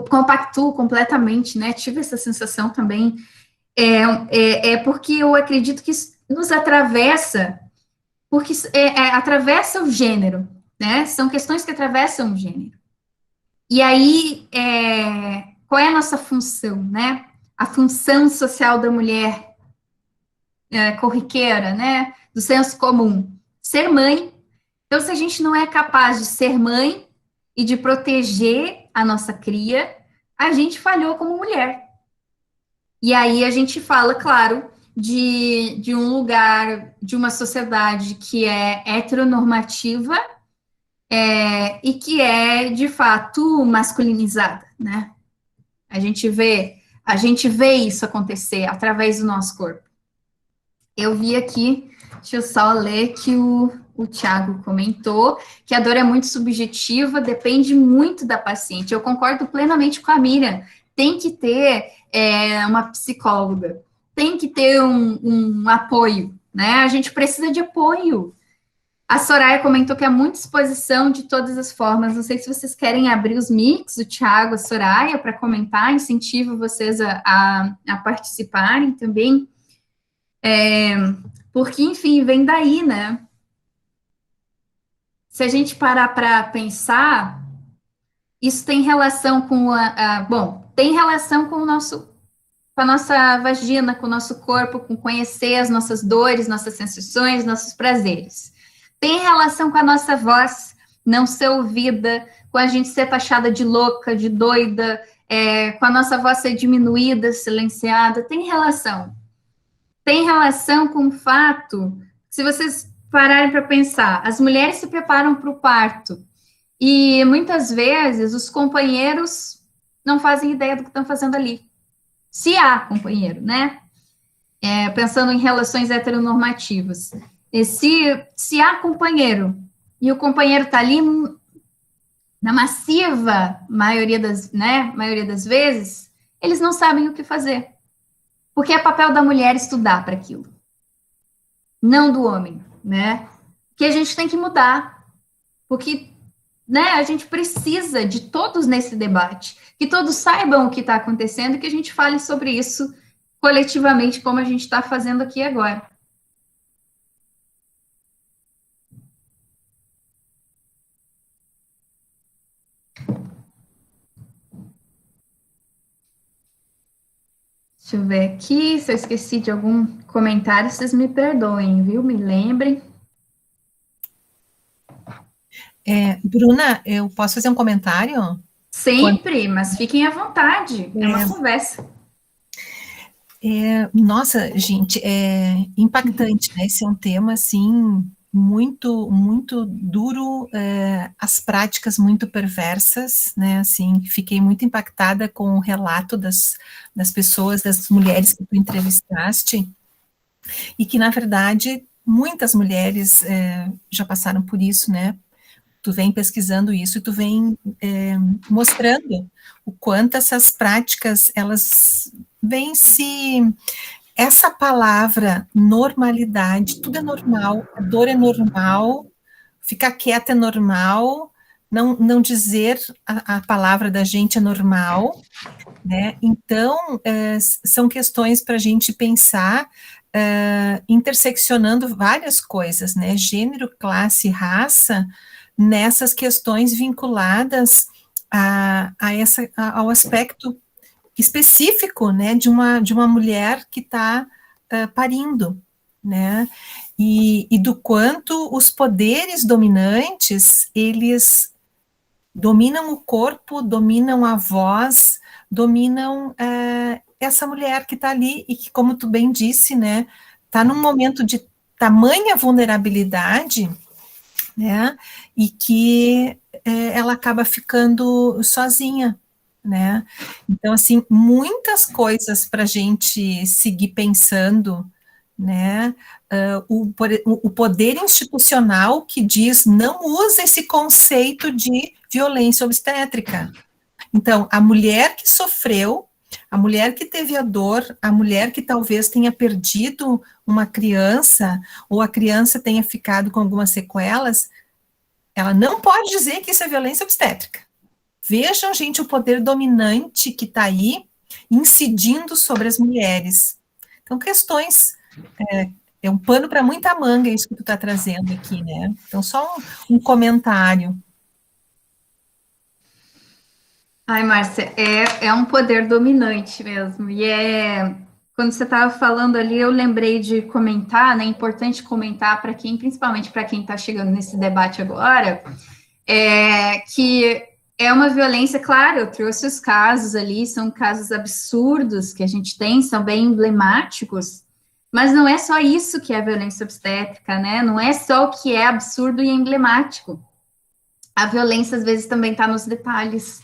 compactuo completamente, né? Tive essa sensação também, porque eu acredito que isso nos atravessa, porque atravessa o gênero, né? São questões que atravessam o gênero. E aí, qual é a nossa função, né? A função social da mulher corriqueira, né? Do senso comum. Ser mãe. Então, se a gente não é capaz de ser mãe e de proteger a nossa cria, a gente falhou como mulher. E aí a gente fala, claro, de um lugar, de uma sociedade que é heteronormativa e que é, de fato, masculinizada, né? A gente vê isso acontecer através do nosso corpo. Eu vi aqui, deixa eu só ler que o Thiago comentou que a dor é muito subjetiva, depende muito da paciente. Eu concordo plenamente com a Miriam. Tem que ter uma psicóloga, tem que ter um apoio, né? A gente precisa de apoio. A Soraya comentou que há muita exposição de todas as formas. Não sei se vocês querem abrir os mix, o Thiago, a Soraya, para comentar. Incentivo vocês a participarem também. Porque, enfim, vem daí, né? Se a gente parar para pensar, isso tem relação com tem relação com com a nossa vagina, com o nosso corpo, com conhecer as nossas dores, nossas sensações, nossos prazeres. Tem relação com a nossa voz não ser ouvida, com a gente ser taxada de louca, de doida, com a nossa voz ser diminuída, silenciada. Tem relação. Tem relação com o fato, se vocês pararem para pensar, as mulheres se preparam para o parto e muitas vezes os companheiros não fazem ideia do que estão fazendo ali. Se há companheiro, né? Pensando em relações heteronormativas. E se há companheiro e o companheiro está ali na massiva maioria das vezes, eles não sabem o que fazer. Porque é papel da mulher estudar para aquilo, não do homem, né? Que a gente tem que mudar, porque, né, a gente precisa de todos nesse debate, que todos saibam o que está acontecendo e que a gente fale sobre isso coletivamente, como a gente está fazendo aqui agora. Deixa eu ver aqui, se eu esqueci de algum comentário, vocês me perdoem, viu? Me lembrem.
Bruna, eu posso fazer um comentário?
Sempre, mas fiquem à vontade, é uma conversa.
Nossa, gente, é impactante, né? Esse é um tema, assim, muito, muito duro, as práticas muito perversas, né? Assim, fiquei muito impactada com o relato das pessoas, das mulheres que tu entrevistaste, e que, na verdade, muitas mulheres já passaram por isso, né? Tu vem pesquisando isso e tu vem mostrando o quanto essas práticas, elas vêm se... Essa palavra normalidade, tudo é normal, a dor é normal, ficar quieta é normal, não dizer a palavra da gente é normal, né? Então, são questões para a gente pensar, interseccionando várias coisas, né? Gênero, classe, raça, nessas questões vinculadas ao aspecto específico, né, de uma mulher que está parindo, né, e do quanto os poderes dominantes, eles dominam o corpo, dominam a voz, dominam essa mulher que está ali, e que, como tu bem disse, né, está num momento de tamanha vulnerabilidade, né, e que ela acaba ficando sozinha, né? Então, assim, muitas coisas para a gente seguir pensando, né? O poder institucional que diz não usa esse conceito de violência obstétrica. Então, a mulher que sofreu, a mulher que teve a dor, a mulher que talvez tenha perdido uma criança, ou a criança tenha ficado com algumas sequelas, ela não pode dizer que isso é violência obstétrica. Vejam, gente, o poder dominante que está aí, incidindo sobre as mulheres. Então, questões, é um pano para muita manga isso que tu está trazendo aqui, né? Então, só um comentário.
Ai, Márcia, é um poder dominante mesmo, e quando você estava falando ali, eu lembrei de comentar, né, é importante comentar para quem, principalmente para quem está chegando nesse debate agora, que é uma violência, claro, eu trouxe os casos ali, são casos absurdos que a gente tem, são bem emblemáticos, mas não é só isso que é violência obstétrica, né? Não é só o que é absurdo e emblemático. A violência, às vezes, também está nos detalhes.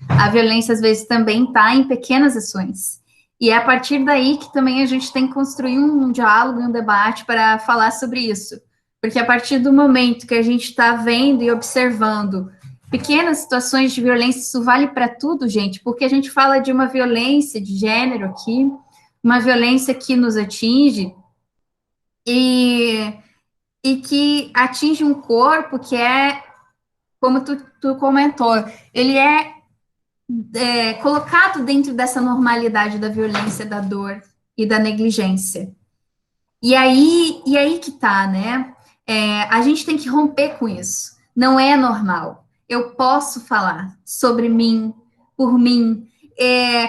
A violência, às vezes, também está em pequenas ações. E é a partir daí que também a gente tem que construir um diálogo, um debate para falar sobre isso. Porque a partir do momento que a gente está vendo e observando pequenas situações de violência, isso vale para tudo, gente, porque a gente fala de uma violência de gênero aqui, uma violência que nos atinge e que atinge um corpo que como tu comentou, ele colocado dentro dessa normalidade da violência, da dor e da negligência. E aí que tá, né? A gente tem que romper com isso. Não é normal. Eu posso falar sobre mim, por mim,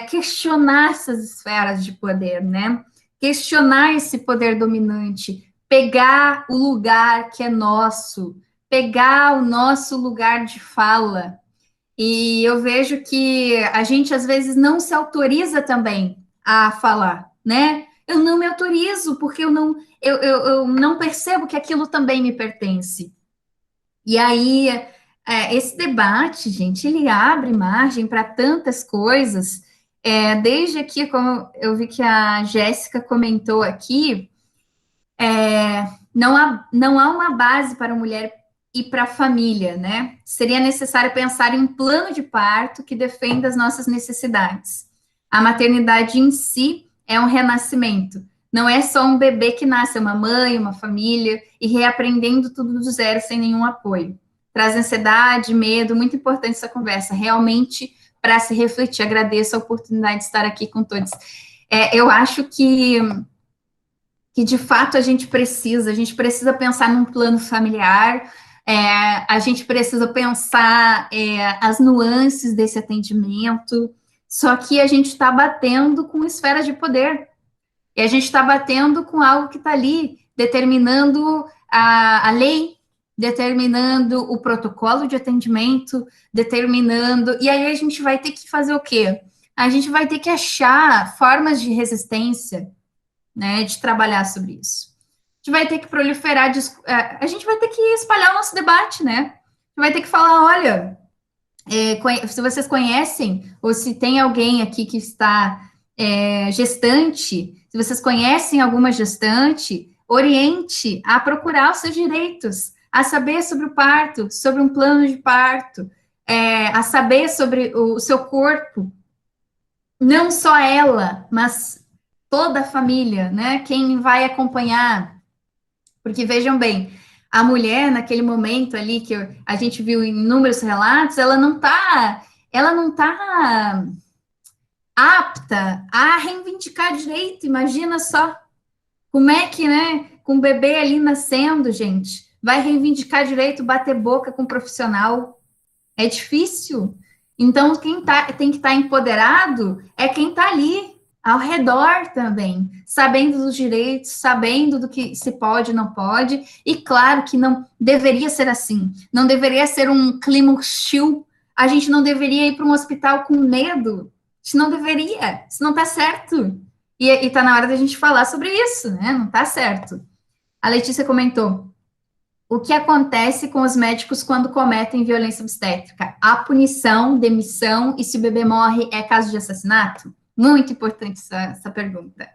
questionar essas esferas de poder, né? Questionar esse poder dominante, pegar o lugar que é nosso, pegar o nosso lugar de fala. E eu vejo que a gente, às vezes, não se autoriza também a falar, né? Eu não me autorizo, porque eu não percebo que aquilo também me pertence. E aí, esse debate, gente, ele abre margem para tantas coisas, desde aqui, como eu vi que a Jéssica comentou aqui, não há uma base para a mulher e para a família, né? Seria necessário pensar em um plano de parto que defenda as nossas necessidades. A maternidade em si é um renascimento. Não é só um bebê que nasce, é uma mãe, uma família, e reaprendendo tudo do zero sem nenhum apoio. Traz ansiedade, medo, muito importante essa conversa, realmente para se refletir. Agradeço a oportunidade de estar aqui com todos. Eu acho que de fato a gente precisa pensar num plano familiar, a gente precisa pensar as nuances desse atendimento, só que a gente está batendo com esferas de poder, e a gente está batendo com algo que está ali, determinando a lei, determinando o protocolo de atendimento, determinando... E aí a gente vai ter que fazer o quê? A gente vai ter que achar formas de resistência, né, de trabalhar sobre isso. A gente vai ter que proliferar, a gente vai ter que espalhar o nosso debate, né? A gente vai ter que falar, olha, se vocês conhecem, ou se tem alguém aqui que está gestante, se vocês conhecem alguma gestante, oriente a procurar os seus direitos, a saber sobre o parto, sobre um plano de parto, a saber sobre o seu corpo, não só ela, mas toda a família, né? Quem vai acompanhar. Porque, vejam bem, a mulher, naquele momento ali, que a gente viu em inúmeros relatos, ela não tá apta a reivindicar direito. Imagina só como é que, né, com o bebê ali nascendo, gente, vai reivindicar direito, bater boca com um profissional. É difícil. Então, quem tem que estar empoderado é quem está ali, ao redor também, sabendo dos direitos, sabendo do que se pode e não pode, e claro que não deveria ser assim, não deveria ser um clima hostil, a gente não deveria ir para um hospital com medo, a gente não deveria, isso não está certo, e está na hora da gente falar sobre isso, né, não está certo. A Letícia comentou, o que acontece com os médicos quando cometem violência obstétrica? A punição, demissão, e se o bebê morre, é caso de assassinato? Muito importante essa pergunta.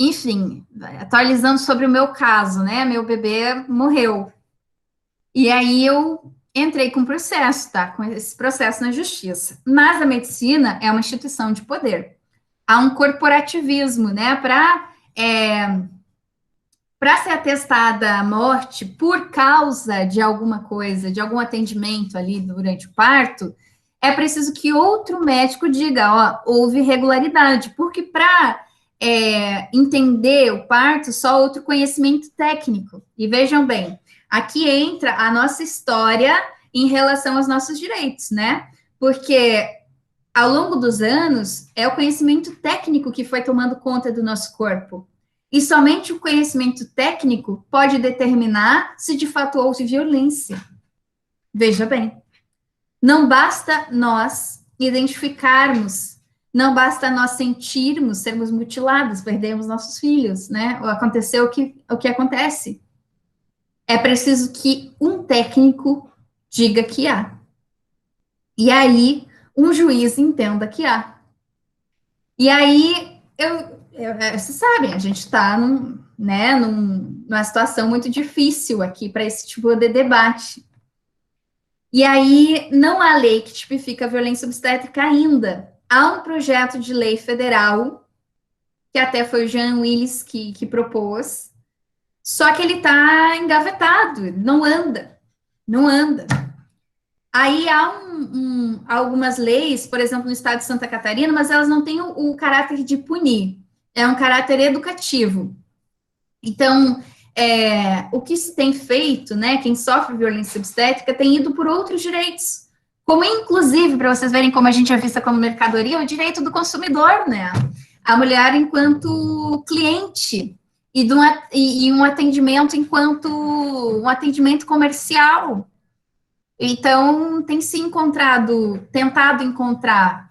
Enfim, atualizando sobre o meu caso, né? Meu bebê morreu. E aí eu entrei com processo, tá? Com esse processo na justiça. Mas a medicina é uma instituição de poder. Há um corporativismo, né? Para ser atestada a morte por causa de alguma coisa, de algum atendimento ali durante o parto, é preciso que outro médico diga, ó, houve irregularidade, porque para entender o parto, só outro conhecimento técnico. E vejam bem, aqui entra a nossa história em relação aos nossos direitos, né? Porque ao longo dos anos, é o conhecimento técnico que foi tomando conta do nosso corpo. E somente o conhecimento técnico pode determinar se de fato houve violência. Veja bem. Não basta nós identificarmos, não basta nós sentirmos, sermos mutilados, perdemos nossos filhos, né? Ou aconteceu o que acontece. É preciso que um técnico diga que há. E aí, um juiz entenda que há. E aí, vocês sabem, a gente está numa situação muito difícil aqui para esse tipo de debate. E aí, não há lei que tipifica a violência obstétrica ainda. Há um projeto de lei federal, que até foi o Jean Willis que propôs, só que ele está engavetado, não anda. Aí há algumas leis, por exemplo, no estado de Santa Catarina, mas elas não têm o caráter de punir, é um caráter educativo. Então, o que se tem feito, né, quem sofre violência obstétrica tem ido por outros direitos, como inclusive, para vocês verem como a gente é vista como mercadoria, o direito do consumidor, né, a mulher enquanto cliente, e um atendimento enquanto um atendimento comercial. Então, tem se tentado encontrar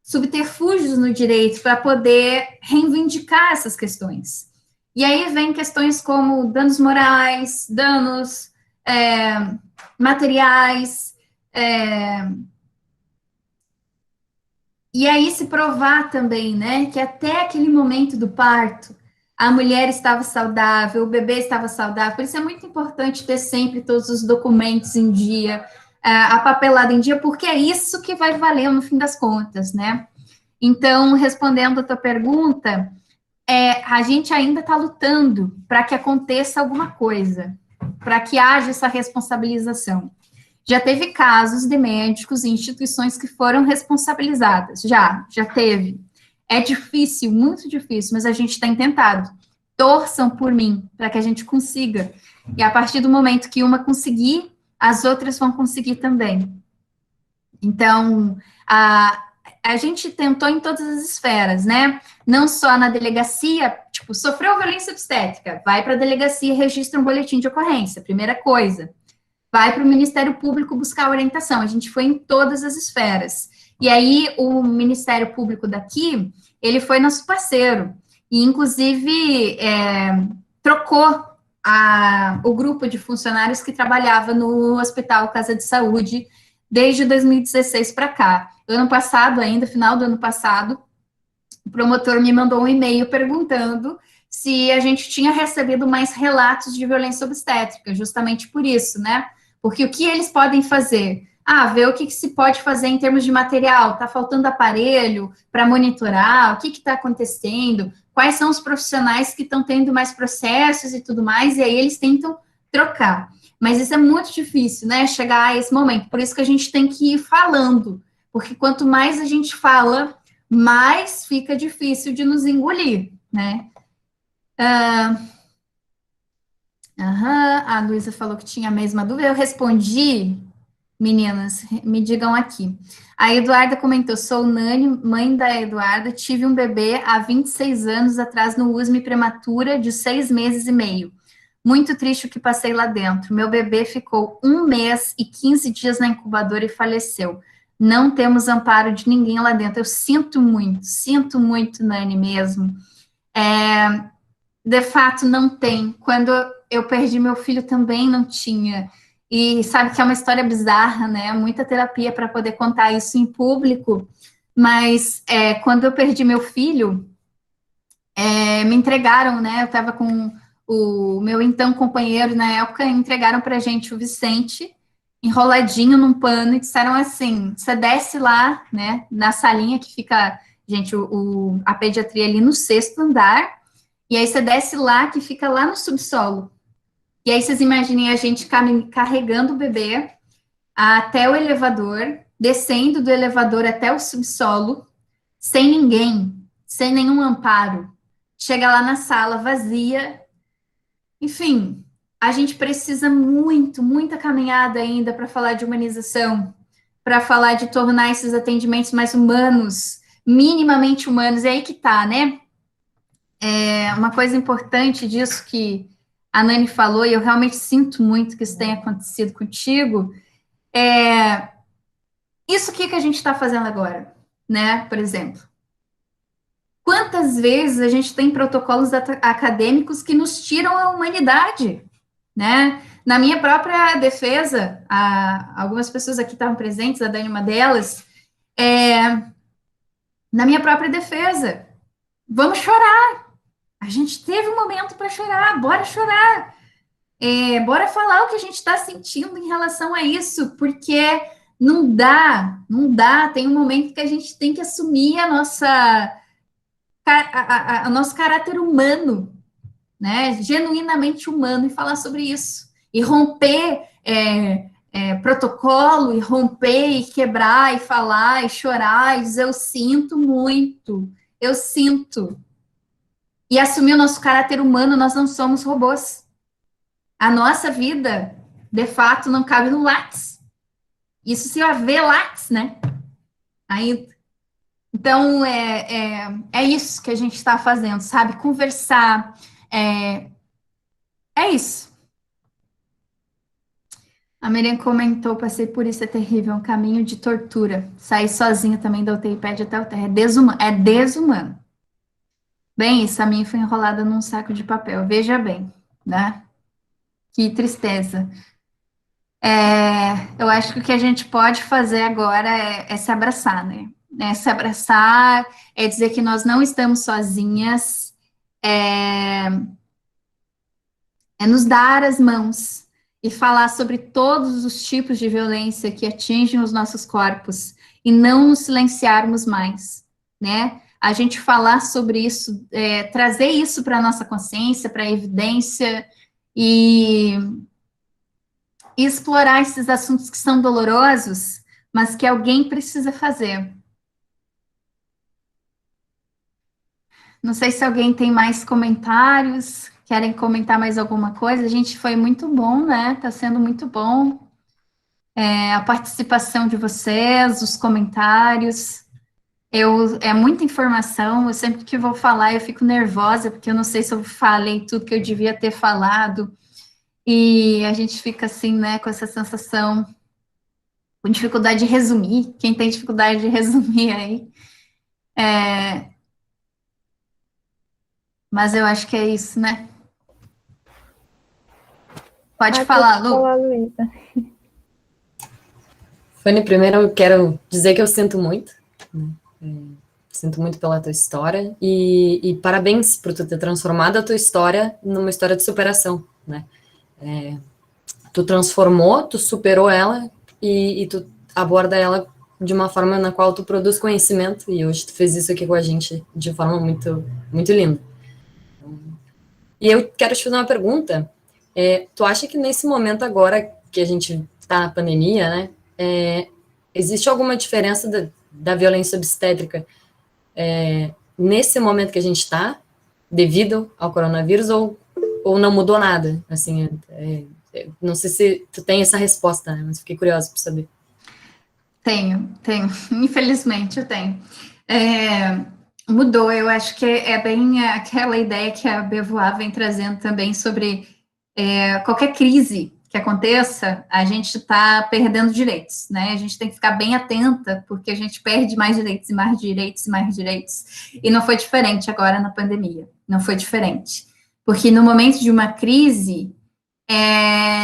subterfúgios no direito para poder reivindicar essas questões. E aí vem questões como danos morais, danos materiais, e aí se provar também, né, que até aquele momento do parto, a mulher estava saudável, o bebê estava saudável, por isso é muito importante ter sempre todos os documentos em dia, a papelada em dia, porque é isso que vai valer no fim das contas, né? Então, respondendo a tua pergunta, a gente ainda está lutando para que aconteça alguma coisa, para que haja essa responsabilização. Já teve casos de médicos e instituições que foram responsabilizadas, já teve. É difícil, muito difícil, mas a gente tem tentado. Torçam por mim, para que a gente consiga. E a partir do momento que uma conseguir, as outras vão conseguir também. Então, a gente tentou em todas as esferas, né? Não só na delegacia, tipo, sofreu violência obstétrica, vai para a delegacia e registra um boletim de ocorrência, primeira coisa. Vai para o Ministério Público buscar orientação. A gente foi em todas as esferas. E aí, o Ministério Público daqui, ele foi nosso parceiro. E, inclusive, trocou o grupo de funcionários que trabalhava no Hospital Casa de Saúde desde 2016 para cá. Ano passado ainda, final do ano passado, o promotor me mandou um e-mail perguntando se a gente tinha recebido mais relatos de violência obstétrica, justamente por isso, né? Porque o que eles podem fazer? Ver o que se pode fazer em termos de material, está faltando aparelho para monitorar, o que está acontecendo, quais são os profissionais que estão tendo mais processos e tudo mais, e aí eles tentam trocar. Mas isso é muito difícil, né, chegar a esse momento, por isso que a gente tem que ir falando, porque quanto mais a gente fala, mais fica difícil de nos engolir, né. A Luísa falou que tinha a mesma dúvida, eu respondi, meninas, me digam aqui. A Eduarda comentou, sou Nani, mãe da Eduarda, tive um bebê há 26 anos atrás no USME prematura de 6 meses e meio. Muito triste o que passei lá dentro. Meu bebê ficou 1 mês e 15 dias na incubadora e faleceu. Não temos amparo de ninguém lá dentro. Eu sinto muito, Nani, mesmo. De fato, não tem. Quando eu perdi meu filho também não tinha. E sabe que é uma história bizarra, né? Muita terapia para poder contar isso em público. Mas quando eu perdi meu filho, me entregaram, né? Eu estava com o meu então companheiro na época, entregaram para a gente o Vicente, enroladinho num pano, e disseram assim: você desce lá, né? Na salinha que fica, gente, a pediatria ali no 6º andar, e aí você desce lá, que fica lá no subsolo. E aí vocês imaginem a gente carregando o bebê até o elevador, descendo do elevador até o subsolo, sem ninguém, sem nenhum amparo. Chega lá na sala vazia. Enfim, a gente precisa muita caminhada ainda para falar de humanização, para falar de tornar esses atendimentos mais humanos, minimamente humanos. É aí que tá, né? Uma coisa importante disso que a Nani falou, e eu realmente sinto muito que isso tenha acontecido contigo, isso que a gente está fazendo agora, né? Por exemplo, quantas vezes a gente tem protocolos acadêmicos que nos tiram a humanidade, né? Na minha própria defesa, algumas pessoas aqui estavam presentes, a Dani uma delas, na minha própria defesa, vamos chorar. A gente teve um momento para chorar, bora chorar. Bora falar o que a gente está sentindo em relação a isso, porque não dá, tem um momento que a gente tem que assumir o nosso caráter humano, né, genuinamente humano, e falar sobre isso, e romper protocolo, e romper, e quebrar, e falar, e chorar, e dizer, eu sinto muito, e assumir o nosso caráter humano. Nós não somos robôs. A nossa vida, de fato, não cabe no Lattes. Isso se haver Lattes, né? Ainda. Então, é isso que a gente está fazendo, sabe? Conversar. É isso. A Miriam comentou, passei por isso, é terrível, um caminho de tortura. Sair sozinha também da UTI, pede até o terra. É desumano. Bem, isso, a minha foi enrolada num saco de papel. Veja bem, né? Que tristeza. Eu acho que o que a gente pode fazer agora é se abraçar, né? Se abraçar, é dizer que nós não estamos sozinhas, é nos dar as mãos e falar sobre todos os tipos de violência que atingem os nossos corpos e não nos silenciarmos mais, né? A gente falar sobre isso, trazer isso para a nossa consciência, para a evidência, e explorar esses assuntos que são dolorosos, mas que alguém precisa fazer. Não sei se alguém tem mais comentários, querem comentar mais alguma coisa. A gente foi muito bom, né? Está sendo muito bom a participação de vocês, os comentários. É muita informação, eu sempre que vou falar eu fico nervosa, porque eu não sei se eu falei tudo que eu devia ter falado, e a gente fica assim, né, com essa sensação, com dificuldade de resumir, quem tem dificuldade de resumir aí, mas eu acho que é isso, né? Pode falar,
Pode
Lu.
falar, Luísa.
Fanny, primeiro eu quero dizer que eu sinto muito, né? Sinto muito pela tua história e parabéns por tu ter transformado a tua história numa história de superação, né? Tu transformou, tu superou ela e tu aborda ela de uma forma na qual tu produz conhecimento e hoje tu fez isso aqui com a gente de forma muito, muito linda. E eu quero te fazer uma pergunta. Tu acha que nesse momento agora que a gente está na pandemia, né, existe alguma diferença da violência obstétrica nesse momento que a gente está, devido ao coronavírus, ou não mudou nada? Assim, não sei se tu tem essa resposta, né, mas fiquei curiosa para saber.
Tenho. Infelizmente eu tenho. Mudou, eu acho que é bem aquela ideia que a Beauvoir vem trazendo também sobre qualquer crise que aconteça, a gente está perdendo direitos, né? A gente tem que ficar bem atenta, porque a gente perde mais direitos e mais direitos e mais direitos. E não foi diferente agora na pandemia, não foi diferente. Porque no momento de uma crise,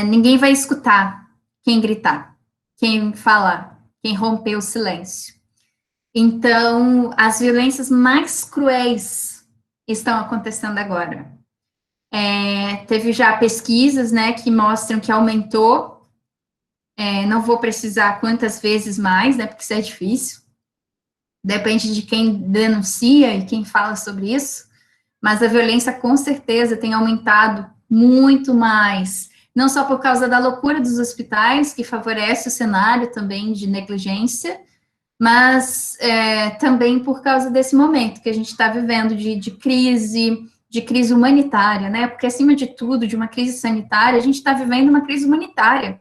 ninguém vai escutar quem gritar, quem falar, quem romper o silêncio. Então, as violências mais cruéis estão acontecendo agora. Teve já pesquisas, né, que mostram que aumentou, não vou precisar quantas vezes mais, né, porque isso é difícil, depende de quem denuncia e quem fala sobre isso, mas a violência com certeza tem aumentado muito mais, não só por causa da loucura dos hospitais, que favorece o cenário também de negligência, mas também por causa desse momento que a gente está vivendo de crise humanitária, né? Porque, acima de tudo, de uma crise sanitária, a gente está vivendo uma crise humanitária.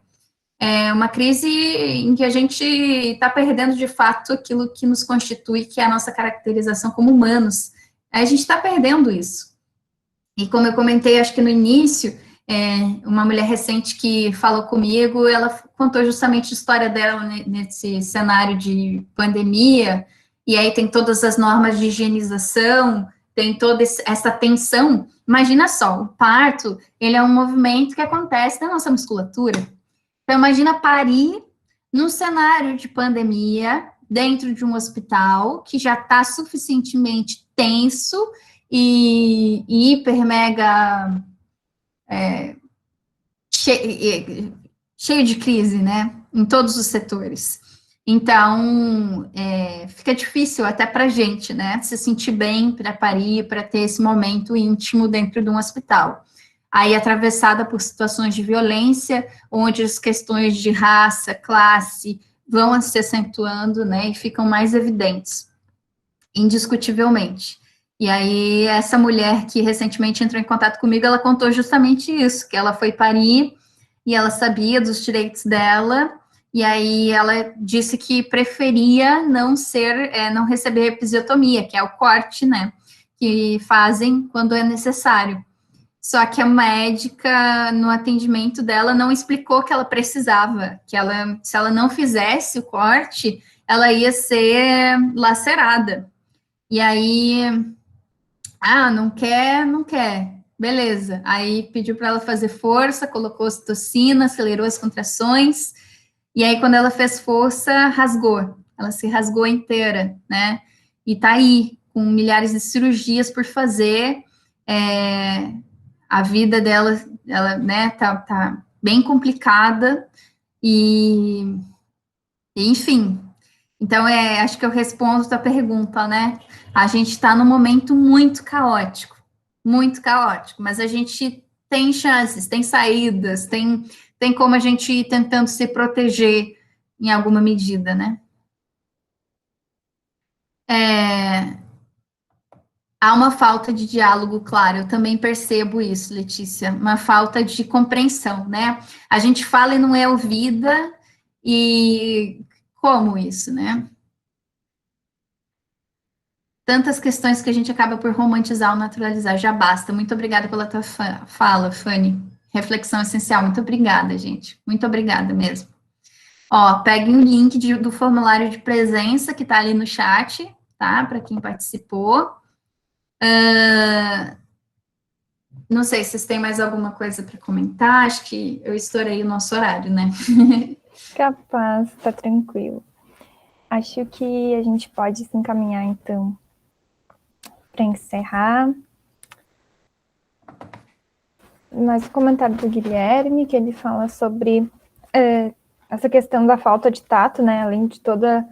Uma crise em que a gente está perdendo, de fato, aquilo que nos constitui, que é a nossa caracterização como humanos. A gente está perdendo isso. E como eu comentei, acho que no início, uma mulher recente que falou comigo, ela contou justamente a história dela nesse cenário de pandemia, e aí tem todas as normas de higienização, tem toda essa tensão. Imagina só, o parto, ele é um movimento que acontece na nossa musculatura. Então, imagina parir num cenário de pandemia, dentro de um hospital, que já está suficientemente tenso e hiper, mega cheio de crise, né, em todos os setores. Então, fica difícil até para a gente, né, se sentir bem para parir, para ter esse momento íntimo dentro de um hospital. Aí, atravessada por situações de violência, onde as questões de raça, classe, vão se acentuando, né, e ficam mais evidentes, indiscutivelmente. E aí, essa mulher que recentemente entrou em contato comigo, ela contou justamente isso, que ela foi parir, e ela sabia dos direitos dela, e aí ela disse que preferia não receber episiotomia, que é o corte, né, que fazem quando é necessário. Só que a médica, no atendimento dela, não explicou que ela precisava, se ela não fizesse o corte, ela ia ser lacerada. E aí, não quer, beleza. Aí pediu para ela fazer força, colocou ocitocina, acelerou as contrações, e aí quando ela fez força, rasgou. Ela se rasgou inteira, né? E tá aí, com milhares de cirurgias por fazer, a vida dela, ela, né, tá bem complicada, e enfim. Então, acho que eu respondo a tua pergunta, né? A gente está num momento muito caótico, mas a gente tem chances, tem saídas, tem como a gente ir tentando se proteger em alguma medida, né? Há uma falta de diálogo, claro, eu também percebo isso, Letícia, uma falta de compreensão, né? A gente fala e não é ouvida, e como isso, né? tantas questões que a gente acaba por romantizar ou naturalizar. Já basta. Muito obrigada pela tua fala, Fanny. Reflexão essencial. Muito obrigada, gente. Muito obrigada mesmo. Ó, peguem o link do formulário de presença que está ali no chat, tá? Para quem participou. Não sei se vocês têm mais alguma coisa para comentar. Acho que eu estourei o nosso horário, né?
Capaz, tá tranquilo. Acho que a gente pode se encaminhar, então, para encerrar. Mas o comentário do Guilherme, que ele fala sobre essa questão da falta de tato, né? Além de toda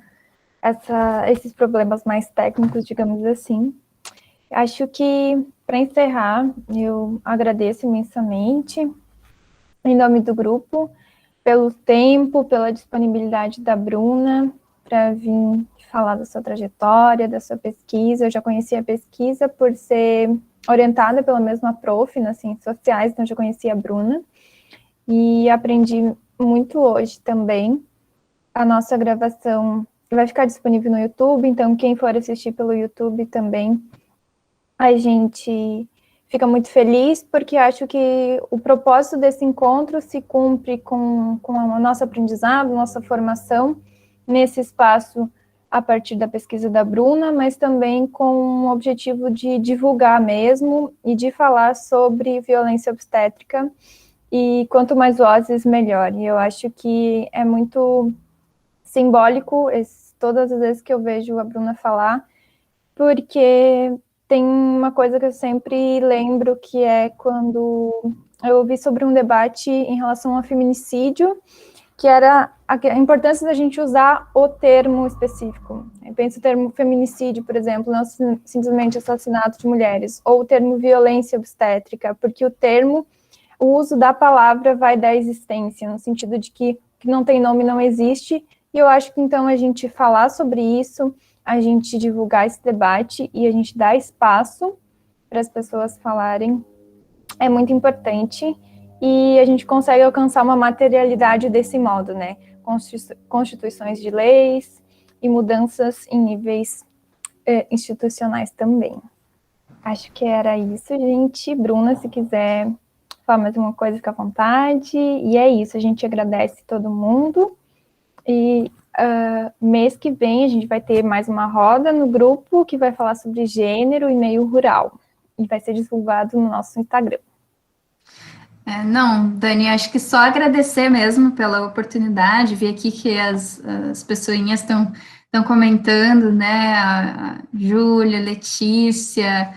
esses problemas mais técnicos, digamos assim. Acho que, para encerrar, eu agradeço imensamente, em nome do grupo, pelo tempo, pela disponibilidade da Bruna, para vir falar da sua trajetória, da sua pesquisa. Eu já conhecia a pesquisa por ser orientada pela mesma prof nas ciências sociais, então eu já conhecia a Bruna, e aprendi muito hoje também. A nossa gravação vai ficar disponível no YouTube, então quem for assistir pelo YouTube também, a gente fica muito feliz, porque acho que o propósito desse encontro se cumpre com o nosso aprendizado, nossa formação nesse espaço a partir da pesquisa da Bruna, mas também com o objetivo de divulgar mesmo e de falar sobre violência obstétrica, e quanto mais vozes, melhor. E eu acho que é muito simbólico todas as vezes que eu vejo a Bruna falar, porque tem uma coisa que eu sempre lembro, que é quando eu ouvi sobre um debate em relação ao feminicídio, que era a importância da gente usar o termo específico. Eu penso o termo feminicídio, por exemplo, não simplesmente assassinato de mulheres, ou o termo violência obstétrica, porque o uso da palavra vai dar existência, no sentido de que não tem nome não existe, e eu acho que então a gente falar sobre isso, a gente divulgar esse debate e a gente dar espaço para as pessoas falarem é muito importante, e a gente consegue alcançar uma materialidade desse modo, né? Constituições de leis e mudanças em níveis institucionais também. Acho que era isso, gente. Bruna, se quiser falar mais uma coisa, fica à vontade. E é isso, a gente agradece todo mundo. E mês que vem a gente vai ter mais uma roda no grupo que vai falar sobre gênero e meio rural. E vai ser divulgado no nosso Instagram.
Não, Dani, acho que só agradecer mesmo pela oportunidade, ver aqui que as pessoinhas estão comentando, né, a Júlia, Letícia,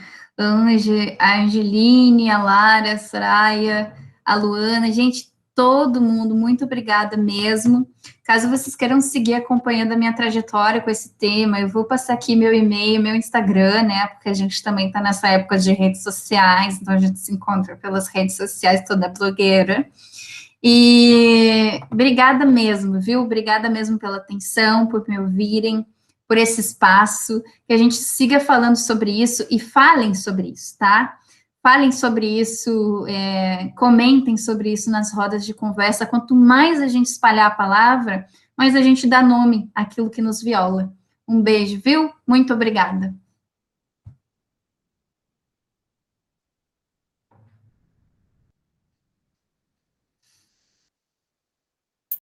a Angeline, a Lara, a Soraya, a Luana, gente, todo mundo, muito obrigada mesmo. Caso vocês queiram seguir acompanhando a minha trajetória com esse tema, eu vou passar aqui meu e-mail, meu Instagram, né, porque a gente também está nessa época de redes sociais, então a gente se encontra pelas redes sociais, toda blogueira. E obrigada mesmo, viu? Obrigada mesmo pela atenção, por me ouvirem, por esse espaço, que a gente siga falando sobre isso e falem sobre isso, tá? Falem sobre isso, comentem sobre isso nas rodas de conversa. Quanto mais a gente espalhar a palavra, mais a gente dá nome àquilo que nos viola. Um beijo, viu? Muito obrigada.